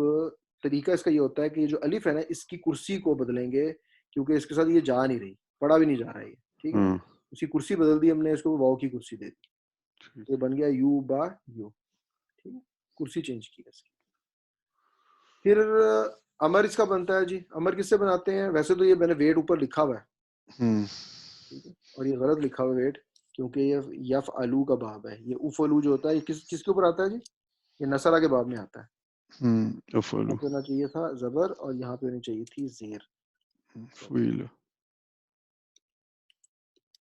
طریقہ اس کا یہ ہوتا ہے کہ یہ جو الف ہے نا، اس کی کرسی کو بدلیں گے، کیونکہ اس کے ساتھ یہ جا نہیں رہی، پڑھا بھی نہیں جا رہا ہے یہ. ٹھیک ہے، اس کی کرسی بدل دی ہم نے، اس کو واو کی کرسی دے دی، یہ بن گیا یو با یو. ٹھیک ہے، کرسی چینج کی اس کی. پھر امر اس کا بنتا ہے جی. امر کس سے بناتے ہیں؟ ویسے تو یہ میں نے ویٹ اوپر لکھا ہوا ہے، ٹھیک ہے، اور یہ غلط لکھا ہوا ہے ویٹ، کیونکہ یہ یف الو کا باب ہے. یہ اف الو جو ہوتا ہے یہ کس کے اوپر آتا ہے جی؟ یہ نصرہ کے باب میں آتا ہے. یہاں پہ ہونا چاہیے تھا زبر اور یہاں پہ ہونی چاہیے تھی زیر.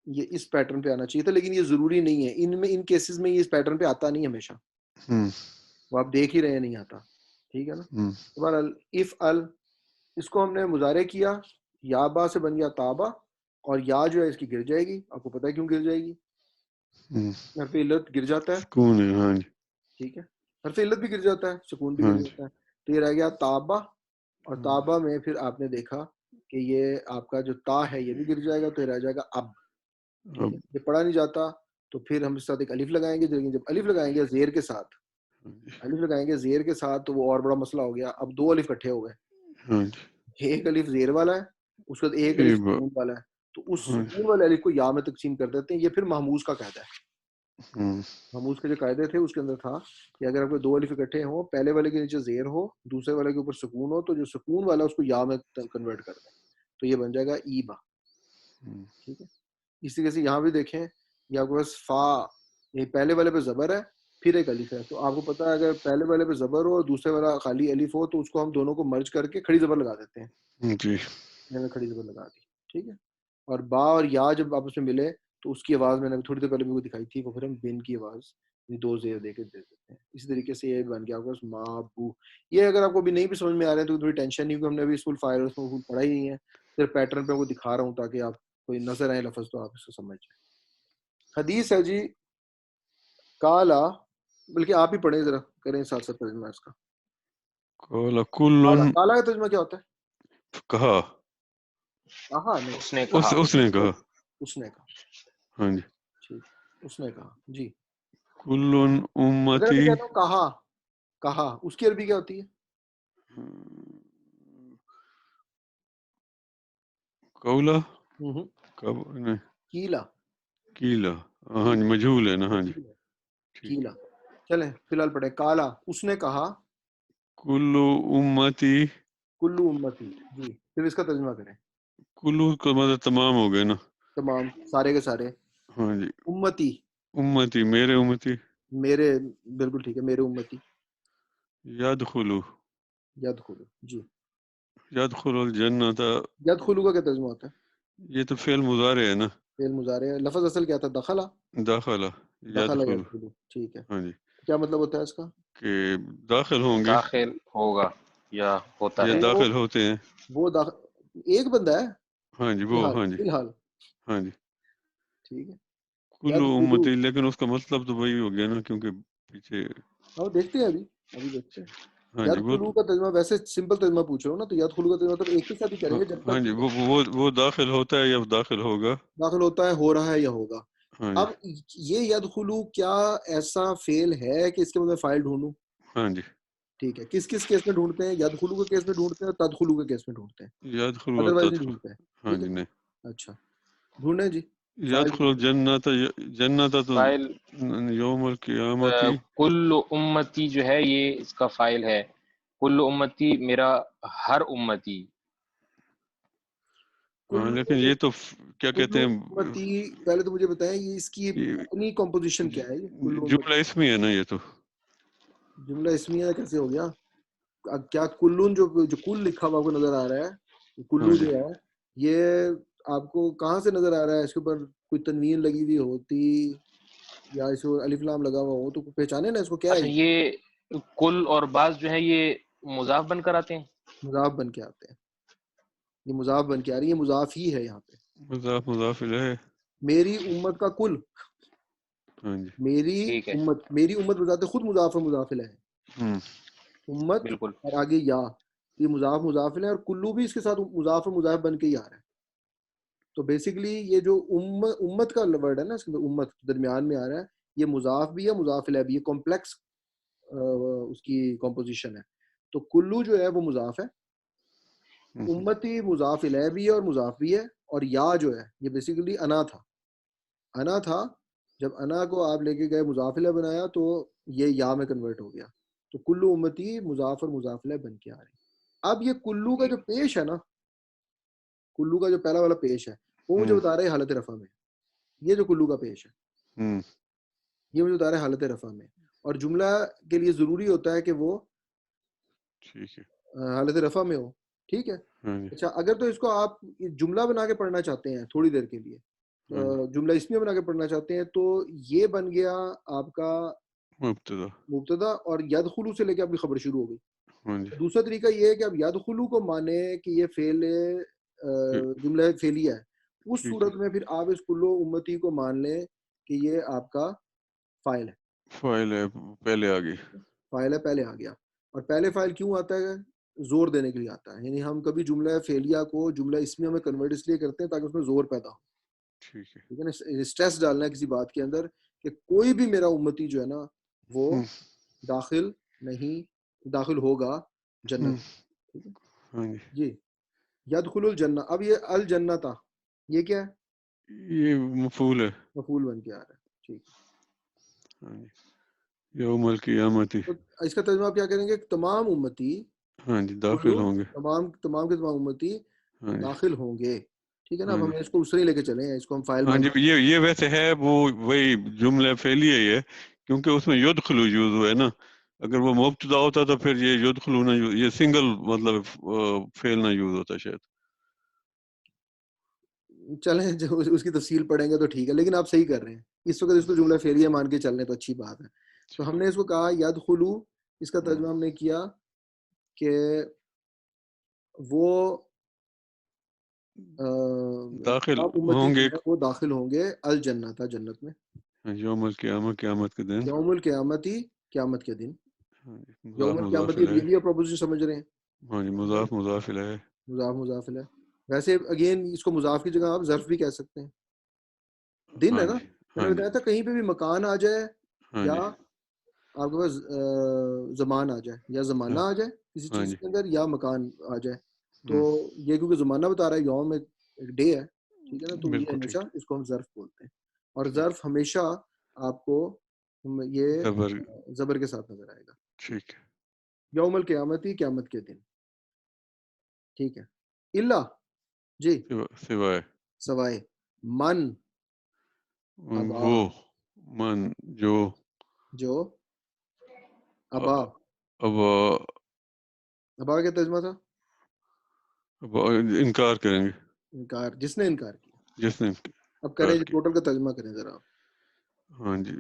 یہ اس پیٹرن پہ آنا چاہیے تھا، لیکن یہ ضروری نہیں ہے. ان کیسز میں یہ اس پیٹرن پہ آتا نہیں ہمیشہ، وہ آپ دیکھ ہی رہے ہیں نہیں آتا. ٹھیک ہے نا. اف ال، اس کو ہم نے مضارع کیا، یا با سے بن گیا تابا، اور یا جو ہے اس کی گر جائے گی. آپ کو پتہ ہے کیوں گر جائے گی؟ حرف علت گر جاتا ہے. ٹھیک ہے، حرف علت بھی گر جاتا ہے، سکون بھی گر جاتا ہے. تو یہ رہ گیا تابا، اور تابا میں پھر آپ نے دیکھا کہ یہ آپ کا جو تا ہے یہ بھی گر جائے گا، تو یہ رہ جائے گا اب. ٹھیک ہے، یہ پڑھا نہیں جاتا تو پھر ہم اس کے ساتھ ایک الف لگائیں گے. لیکن جب الف لگائیں گے زیر کے ساتھ، الف لگائیں گے زیر کے ساتھ، تو وہ اور بڑا مسئلہ ہو گیا. اب دو الف اکٹھے ہو گئے، ایک الف زیر والا ہے، اس کے بعد ایک الف سکون والا ہے. تو اس سکون والے الف کو یا میں تقسیم کر دیتے ہیں. یہ پھر محموز کا قاعدہ ہے. محموز کے جو قاعدے تھے اس کے اندر تھا کہ اگر آپ کو دو الف اکٹھے ہوں، پہلے والے کے نیچے زیر ہو، دوسرے والے کے اوپر سکون ہو، تو جو سکون والا اس کو یا میں کنورٹ کر دیں، تو یہ بن جائے گا ایبا. ٹھیک ہے، اس طریقے سے یہاں بھی دیکھیں، یہ آپ کے پاس فا، یہ پہلے والے پہ زبر ہے، پھر ایک الف ہے. تو آپ کو پتا ہے اگر پہلے والے پہ زبر ہو اور دوسرے والا خالی الف ہو، تو اس کو ہم دونوں کو مرج کر کے کھڑی زبر لگا دیتے ہیں. جی، میں نے کھڑی زبر لگا دی. ٹھیک ہے، اور با اور یا جب آپس میں ملے تو اس کی آواز میں نے تھوڑی دیر پہلے بھی دکھائی تھی، وہ پھر ہم بن کی آواز یہ 2 زیر دے کے دے دیتے ہیں. اسی طریقے سے یہ بن گیا آپ کا ماں بو. یہ اگر آپ کو ابھی نہیں بھی سمجھ میں آ رہے ہیں تو تھوڑی ٹینشن نہیں, کیونکہ ہم نے ابھی اسکول فائل اس میں پڑھا ہی نہیں ہے, صرف پیٹرن پہ وہ دکھا رہا ہوں تاکہ آپ کوئی نظر آئے لفظ تو آپ اس کو سمجھ جائیں. حدیث ہے جی کالا, بلکہ آپ ہی پڑھیں ذرا, کریں ساتھ ساتھ ترجمہ اس کا. قال کل کالا کا ترجمہ کیا ہوتا ہے؟ کہا, کہا نہیں, اس نے کہا. اس نے کہا. اس نے کہا. ہاں جی, ٹھیک, اس نے کہا جی. کل اگر امتی, میں کہتا ہوں کہا, کہا, اس کی عربی کیا ہوتی ہے؟ قولا, نہیں, کیلا. کیلا, ہاں جی مجہول ہے نا. ہاں جی ٹھیک. کیلا. چلیں فی الحال پڑھیں. کالا اس نے کہا, کل امتی, کلو امتی. جی پھر اس کا ترجمہ کریں. کلو کا مطلب تمام ہو گئے نا. تمام, سارے کے سارے. ہاں جی, امتی, امتی میرے امتی. میرے, بالکل ٹھیک ہے, میرے امتی. یدخلو, یدخلو. جی یدخل الجنت, یدخلو کا کیا ترجمہ ہوتا ہے؟ یہ تو فعل مضارع ہے نا. فعل مضارع ہے. لفظ اصل کیا تھا؟ دخلا. داخلہ, دخلا یدخلو. یدخلو. ٹھیک ہے, ہاں جی, کیا مطلب ہوتا ہے اس کا؟ کہ داخل ہوں گے داخل ہوگا یا ہوتا یا ہے. داخل ہوتے ہیں. وہ ایک بندہ ہے ہاں جی, فی وہ الحال, ہاں جی, فی الحال. ہاں جی. ٹھیک ہے. کلو یدخلو, امتی, لیکن اس کا مطلب تو وہی ہو گیا نا, کیونکہ پیچھے. دیکھتے ہیں ابھی دیکھتے ہیں. ہاں جی, وہ یدخلو کا ترجمہ ویسے سمپل ترجمہ پوچھ رہا ہوں نا, تو یدخلو کا ترجمہ مطلب ایک کے ساتھ ہی کریں گے جب ہاں تک جی, وہ داخل ہوتا ہے یا داخل ہوگا. داخل ہوتا ہے, ہو رہا ہے یا ہوگا. ہاں جی, اب یہ یدخلو کیا ایسا فعل ہے کہ اس کے میں فائل ڈھونڈوں؟ ہاں جی. ٹھیک ہے. کس کس کیس میں ڈھونڈتے ہیں؟ یدخلو کے کیس میں ڈھونڈتے ہیں, تدخلو کے کیس میں ڈھونڈتے ہیں, یدخلو اور ادروائز نہیں تدخل. ڈھونڈتے ہیں. ہاں ٹھیک جی, ہے, نہیں. اچھا ڈھونڈیں جی. یدخل الجنت, جنت تو فائل یوم القیامت. کل امتی جو ہے یہ اس کا فائل ہے. کل امتی میرا ہر امتی. ہاں لیکن یہ تو کیا کہتے کلو ہیں, امتی, پہلے تو مجھے بتائیں یہ اس کی اپنی کمپوزیشن کیا ہے؟ یہ کلو جملہ اسمی ہے نا یہ تو. جملہ اسمیہ کیسے ہو گیا؟ کیا کلون جو کل لکھا ہوا آپ کو نظر آ رہا ہے, کلو ہاں جی, جو ہے یہ آپ کو کہاں سے نظر آ رہا ہے؟ اس کے اوپر کوئی تنوین لگی ہوئی ہوتی یا اس کو الف لام لگا ہوا ہو تو پہچانے نا اس کو کیا اچھا, ہے. یہ کل اور بعض جو ہے یہ مضاف بن کر آتے ہیں. مضاف بن کے آتے ہیں, یہ مضاف بن کے آ رہی ہے, مضاف ہی ہے یہاں پہ. مضاف مضاف الیہ. میری امت کا کل, ہاں جی, ٹھیک ہے, میری امت بذات خود مضاف و مضاف الیہ ہے. ہوں, امت بالکل. اور آگے یا, یہ مضاف مضاف الیہ, اور کلو بھی اس کے ساتھ مضاف و مضاف بن کے ہی آ رہا ہے. تو بیسیکلی یہ جو امت کا ورڈ ہے نا, اس کے اندر امت درمیان میں آ رہا ہے, یہ مضاف بھی ہے مضاف الیہ بھی, یہ کمپلیکس اس کی کمپوزیشن ہے. تو کلو جو ہے وہ مضاف ہے, امتی مضاف الیہ بھی ہے اور مضاف بھی ہے, اور یا جو ہے یہ بیسیکلی انا تھا. انا تھا, جب انا کو آپ لے کے گئے مضاف الیہ بنایا تو یہ یا میں کنورٹ ہو گیا. تو کلو امتی مضاف اور مضاف الیہ بن کے آ رہی. اب یہ کلو کا جو پیش ہے نا, کلو کا جو پہلا والا پیش ہے وہ مجھے بتا رہے حالت رفع میں. یہ جو کلو کا پیش ہے یہ مجھے بتا رہے حالت رفع میں, اور جملہ کے لیے ضروری ہوتا ہے کہ وہ ٹھیک ہے, حالت رفع میں ہو. ٹھیک ہے. ہاں جی, اچھا, اگر تو اس کو آپ جملہ بنا کے پڑھنا چاہتے ہیں تھوڑی دیر کے لیے, ہاں جی, جملہ اسمیہ بنا کے پڑھنا چاہتے ہیں, تو یہ بن گیا آپ کا مبتدا, اور یدخلو سے لے کے آپ کی خبر شروع ہو گئی. ہاں جی, دوسرا طریقہ یہ ہے کہ آپ یدخلو کو مانے کہ یہ فعل جملہ فعلیہ ہے, اس ٹھیک ہے, صورت میں پھر آپ اس کلو امتی کو مان لیں کہ یہ آپ کا فائل ہے. فائل ہے, پہلے آ گئی. فائل ہے, پہلے آ گیا. اور پہلے فائل کیوں آتا ہے؟ زور دینے کے لیے آتا ہے. یعنی ہم کبھی جملہ فعلیہ کو جملہ اسمیہ میں کنورٹ اس لیے کرتے ہیں تاکہ اس میں زور پیدا ہو. ٹھیک ہے, ٹھیک ہے نا, اسٹریس ڈالنا ہے کسی بات کے اندر کہ کوئی بھی میرا امتی جو ہے نا وہ داخل نہیں, داخل ہوگا جنت. ٹھیک ہے ہاں جی, جی. یدخل الجنہ, اب یہ الجنت یہ کیا ہے؟ یہ مفعول ہے, مفعول بن کے آ رہا ہے. ٹھیک ہے, ہاں جی, یوم القیامت. تو اس کا ترجمہ آپ کیا کریں گے؟ تمام امتی, ہاں جی, داخل ہوں گے. تمام کے تمام امتی ہاں جی, داخل ہوں گے. ٹھیک ہے نا. اب ہاں ہم جی, اس کو اس طرح لے کے چلیں, اس کو ہم فائل ہاں مان جی, کے. یہ ویسے ہے وہ وہی جملہ فعلیہ ہی ہے, کیونکہ اس میں یدخلو یوز ہوا ہے نا. اگر وہ مبتدا ہوتا تو پھر یہ یدخلو نہ, یہ سنگل مطلب فعل نہ یوز ہوتا شاید. چلیں جو اس کی تفصیل پڑھیں گے تو ٹھیک ہے، لیکن آپ صحیح کر رہے ہیں. اس وقت اس کو جملہ فعلیہ مان کے چلنے تو اچھی بات ہے. تو ہم نے اس کو کہا یدخلو، اس کا ترجمہ ہم نے کیا کہ وہ داخل امتی ہوں جو گے ہے وہ داخل ہوں گے الجنت، جنت میں، یوم القیامہ، قیامت کے دن. یوم القیامتی، قیامت کے دن. یوم مضاف مضاف القیامتی الیہ. ریلیہ پروپوزیشن سمجھ رہے ہیں، ہاں جی، مضاف مضاف الیہ. مضاف مضاف الیہ. ویسے اگین اس کو مضاف کی جگہ آپ ظرف بھی کہہ سکتے ہیں. دن ہاں ہے نا، جی میں ہاں نے جی بتایا تھا کہیں پہ بھی مکان آ جائے ہاں یا جی آپ کے پاس زمان آ جائے یا زمانہ ہاں آ جائے کسی ہاں چیز جی کے اندر، یا مکان آ جائے، تو ہوں، یہ کیونکہ زمانہ بتا رہا ہے، یوم ایک ڈے ہے، ٹھیک ہے نا، تو یہ بالکل ہمیشہ ٹھیک اس کو ہم ظرف بولتے ہیں. اور ٹھیک. ظرف ہمیشہ آپ کو یہ زبر. زبر کے ساتھ نظر آئے گا. ٹھیک ہے. یوم القیامتی، قیامت کے دن، ٹھیک ہے. اللہ، جی، سوائے سوائے من، ابا، وہ، من جو، جو، ابا. ابا. ابا کا ترجمہ تھا انکار کریں گے، انکار، جس نے انکار کیا. جس نے اب کریں انکار کیا. ٹوٹل کا ترجمہ کریں ذرا آپ. ہاں جی،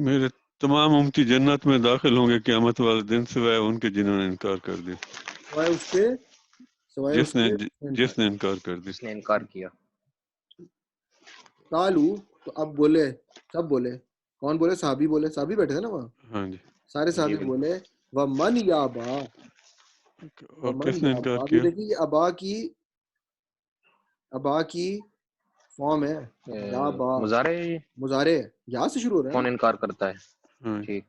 میرے تمام امتی جنت میں داخل ہوں گے قیامت والے دن، سوائے ان کے جنہوں نے انکار کر دیا. سوائے اس کے، سوائے اس کے انکار. جس نے انکار کر دی. جس نے انکار کیا. کالو، تو اب بولے، سب بولے. کون بولے؟ صحابی بولے. صحابی بیٹھے تھے نا وہاں، ہاں جی. سارے جی صحابی بالکل. بولے ومن یا با، اور ومن کس نے یا انکار با. ابھی کیا؟ دیکھیے یہ ابا کی فارم ہے، یا با مظاہرے مضارع ہے، یا سے شروع ہو رہا ہے کون نا. انکار کرتا ہے. ہاں ٹھیک.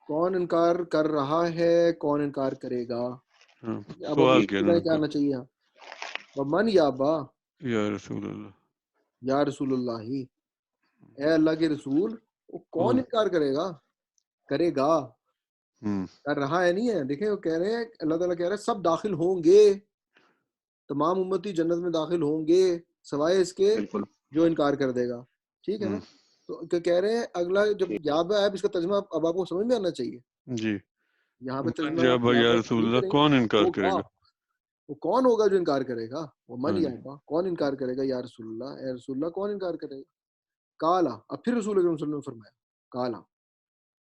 کون انکار کر رہا ہے، کون انکار کرے گا. ہاں، اب سوال کیا نا کیا آنا چاہیے یہاں، ومن یا با، یا رسول اللہ. یا رسول اللہ، اے اللہ کے رسول. وہ کون کون؟ انکار کرے گا، کرے گا، ہوں، کر رہا ہے نہیں ہے. دیکھیں وہ کہہ رہے ہیں، اللہ تعالیٰ کہہ رہے ہیں سب داخل ہوں گے، تمام امتی جنت میں داخل ہوں گے، سوائے اس کے بالکل. جو انکار کر دے گا. ٹھیک ہے نا. ہوں. تو کہہ رہے ہیں اگلا جب ٹھیک. یا با ہے، اس کا ترجمہ اب آپ کو سمجھ میں آنا چاہیے. جی. یہاں پہ من ترجمہ جاب یا یا با رسول نہیں اللہ، کریں گے، کون انکار کرے ہوگا. گا؟ وہ کون ہوگا جو انکار کرے گا. وہ من ہاں یا جی. با، کون انکار کرے گا، یا رسول اللہ، اے رسول اللہ کون انکار کرے گا. کالا، اب پھر رسول اکرم صلی اللہ علیہ وسلم نے فرمایا کالا.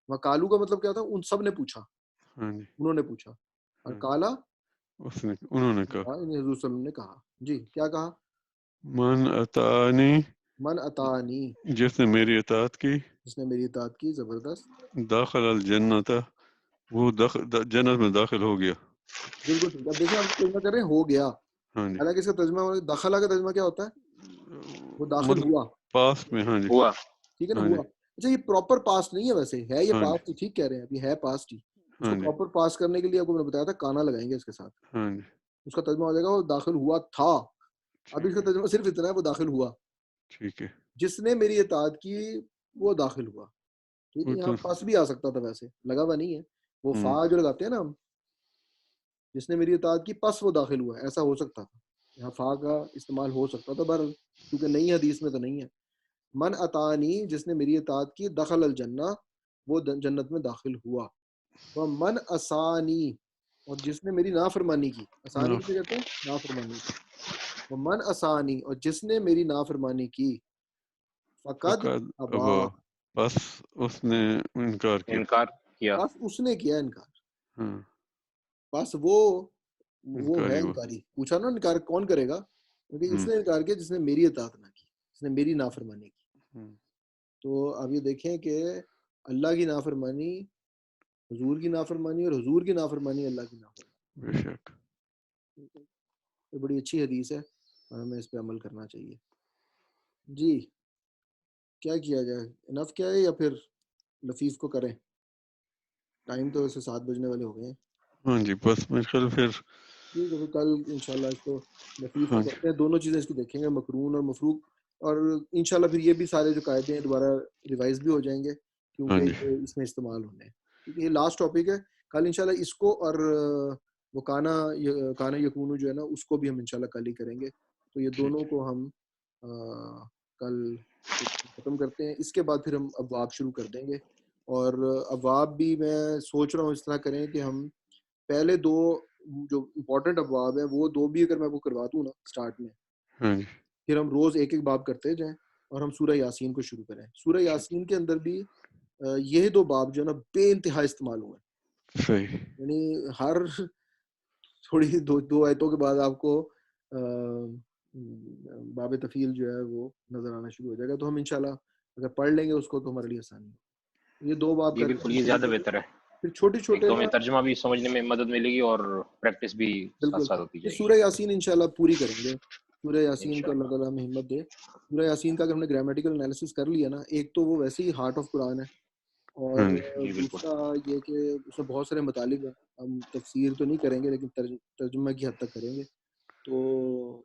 وہ کالو کا مطلب کیا تھا؟ ان سب نے پوچھا، ہاں جی انہوں نے پوچھا. اور ہاں جی. کالا، انہوں نے کہا حضور صلی اللہ علیہ وسلم نے کہا. جی کیا کہا؟ من اطاعنی، من اطاعنی، جس نے میری اطاعت کی، جس نے میری اطاعت کی. زبردست، داخل الجنت، وہ جنت میں داخل ہو گیا. بالکل ٹھیک. اب دیکھیں ہم ترجمہ کر رہے ہیں ہو گیا، ہاں جی، حالانکہ اس کا ترجمہ داخلہ کا ترجمہ کیا ہوتا ہے؟ وہ داخل مطلب ہوا. پاس میں. ہاں جی ہوا. ٹھیک ہے نا، ہاں جی ہوا. اچھا یہ پراپر پاسٹ نہیں ہے، ویسے ہے یہ ہاں جی پاسٹ ہی، ٹھیک کہہ رہے ہیں، ابھی ہے پاسٹ ہی. اس ہاں کو جی پراپر پاس کرنے کے لیے آپ کو میں نے بتایا تھا کانا لگائیں گے اس کے ساتھ. ہاں جی. اس کا ترجمہ ہو جائے گا وہ داخل ہوا تھا. ابھی اس کا ٹھیک ہے ترجمہ صرف اتنا ہے، وہ داخل ہوا. ٹھیک ہے. جس نے میری اطاعت کی وہ داخل ہوا. ٹھیک وہ ہے، یہاں تو پاس بھی آ سکتا تھا، ویسے لگا ہوا نہیں ہے. وہ ہوں. فا جو لگاتے ہیں نا ہم، جس نے میری اطاعت کی پس وہ داخل ہوا، ایسا ہو سکتا تھا. یہاں فا کا استعمال ہو سکتا تھا، بہرحال کیونکہ نئی حدیث میں تو نہیں ہے. من اطانی، جس نے میری اطاعت کی، دخل الجنہ، وہ جنت میں داخل ہوا. وہ من اسانی، اور جس نے میری نافرمانی کی. اسانی کسے کہتے ہیں؟ نافرمانی. وہ من اسانی، اور جس نے میری نافرمانی کی. فقد فقط ابا، ابا، بس اس نے انکار کیا. انکار کیا. بس اس نے کیا انکار. ہاں، بس وہ ہے انکاری ہوا. انکاری. پوچھا نا انکار کون کرے گا، کیونکہ اس ہوں. نے انکار کیا جس نے میری اطاعت نہ کی، جس نے میری نافرمانی کی. ہوں. تو اب یہ دیکھیں کہ اللہ کی نافرمانی حضور کی نافرمانی، اور حضور کی نافرمانی اللہ کی نافرمانی. بے شک. یہ بڑی اچھی حدیث ہے اور ہمیں اس پہ عمل کرنا چاہیے. جی کیا کیا جائے، انف کیا ہے یا پھر لفیف کو کریں؟ ٹائم تو اسے 7 بجنے والے ہو گئے ہیں. ہاں جی، بس میرے خیال پھر. ٹھیک ہے، پھر کل انشاءاللہ اس کو لفیف کو ہاں جی کرتے ہیں. دونوں چیزیں اس کی دیکھیں گے، مقرون اور مفروق. اور انشاءاللہ پھر یہ بھی سارے جو قاعدے ہیں دوبارہ ریوائز بھی ہو جائیں گے، ہاں کیونکہ جی یہ اس میں استعمال ہونے ہیں. ٹھیک ہے، یہ لاسٹ ٹاپک ہے. کل انشاءاللہ اس کو اور وہ کانا یکونو جو ہے نا، اس کو بھی ہم انشاءاللہ کل ہی کریں گے. تو یہ ٹھیک دونوں ہے. کو ہم کل ختم کرتے ہیں. اس کے بعد پھر ہم ابواب شروع کر دیں گے. اور ابواب بھی میں سوچ رہا ہوں اس طرح کریں کہ ہم پہلے 2 جو امپورٹنٹ ابواب ہیں وہ 2 بھی اگر میں وہ کروا دوں نا اسٹارٹ میں، ہاں جی پھر ہم روز ایک ایک باب کرتے جائیں اور ہم سورہ یاسین کو شروع کریں. سورہ یاسین کے اندر بھی یہ 2 باب جو ہے نا بے انتہا استعمال ہوئے ہیں. صحیح. یعنی ہر تھوڑی 2 آیتوں کے بعد آپ کو باب تفیل جو ہے وہ نظر آنا شروع ہو جائے گا. تو ہم انشاءاللہ اگر پڑھ لیں گے اس کو تو ہمارے لیے آسانی ہے. یہ 2 باب جی بالکل، یہ زیادہ بہتر ہے. پھر چھوٹے ایک چھوٹے تو ہمیں ترجمہ بھی سمجھنے میں مدد ملے گی اور پریکٹس بھی ساتھ ساتھ ہوتی بالکل جائے گی. سورہ یاسین انشاءاللہ پوری کریں گے. سورہ یاسین کو اللہ انشاءاللہ. تعالیٰ ہمیں ہمت دے. سورہ یاسین کا اگر ہم نے گرامیٹیکل انالیسس کر لیا نا، ایک تو وہ ویسے ہی ہارٹ آف قرآن ہے، اور ہاں جی جی بالکل. دوسرا یہ کہ اس میں بہت سارے مطالب ہیں. ہم تفسیر تو نہیں کریں گے لیکن ترجمہ کی حد تک کریں گے. تو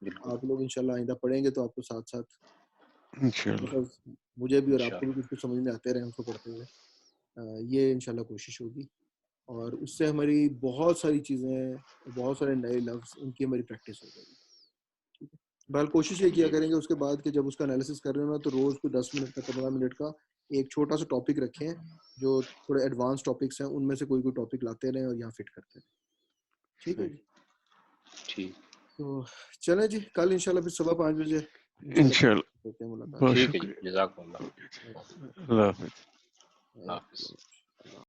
بالکل آپ لوگ انشاءاللہ آئندہ پڑھیں گے تو آپ کو ساتھ ساتھ انشاءاللہ. مجھے بھی اور آپ کو انشاءاللہ. بھی کچھ سمجھ میں آتے رہے اس کو پڑھتے ہوئے. یہ انشاءاللہ کوشش ہوگی، اور اس سے ہماری بہت ساری چیزیں، بہت سارے نئے لفظ، ان کی ہماری پریکٹس ہو جائے گی. ٹھیک ہے، بہرحال کوشش یہ کیا جی کریں گے اس کے بعد کہ جب اس کا انالیسس کر رہے ہو نا تو روز کو 10 منٹ کا 15 منٹ کا ایک چھوٹا سا ٹاپک رکھیں جو تھوڑے ایڈوانس ٹاپکس ہیں، ان میں سے کوئی ٹاپک لاتے رہیں اور یہاں فٹ کرتے رہیں. ٹھیک ہے جی. ٹھیک. تو چلیں جی، کل انشاءاللہ پھر صبح 5 بجے انشاءاللہ. ہوتے ہیں ملاقات. بہت ٹھیک ہے جی، شکریہ. جزاک اللہ. اللہ حافظ. اللہ حافظ.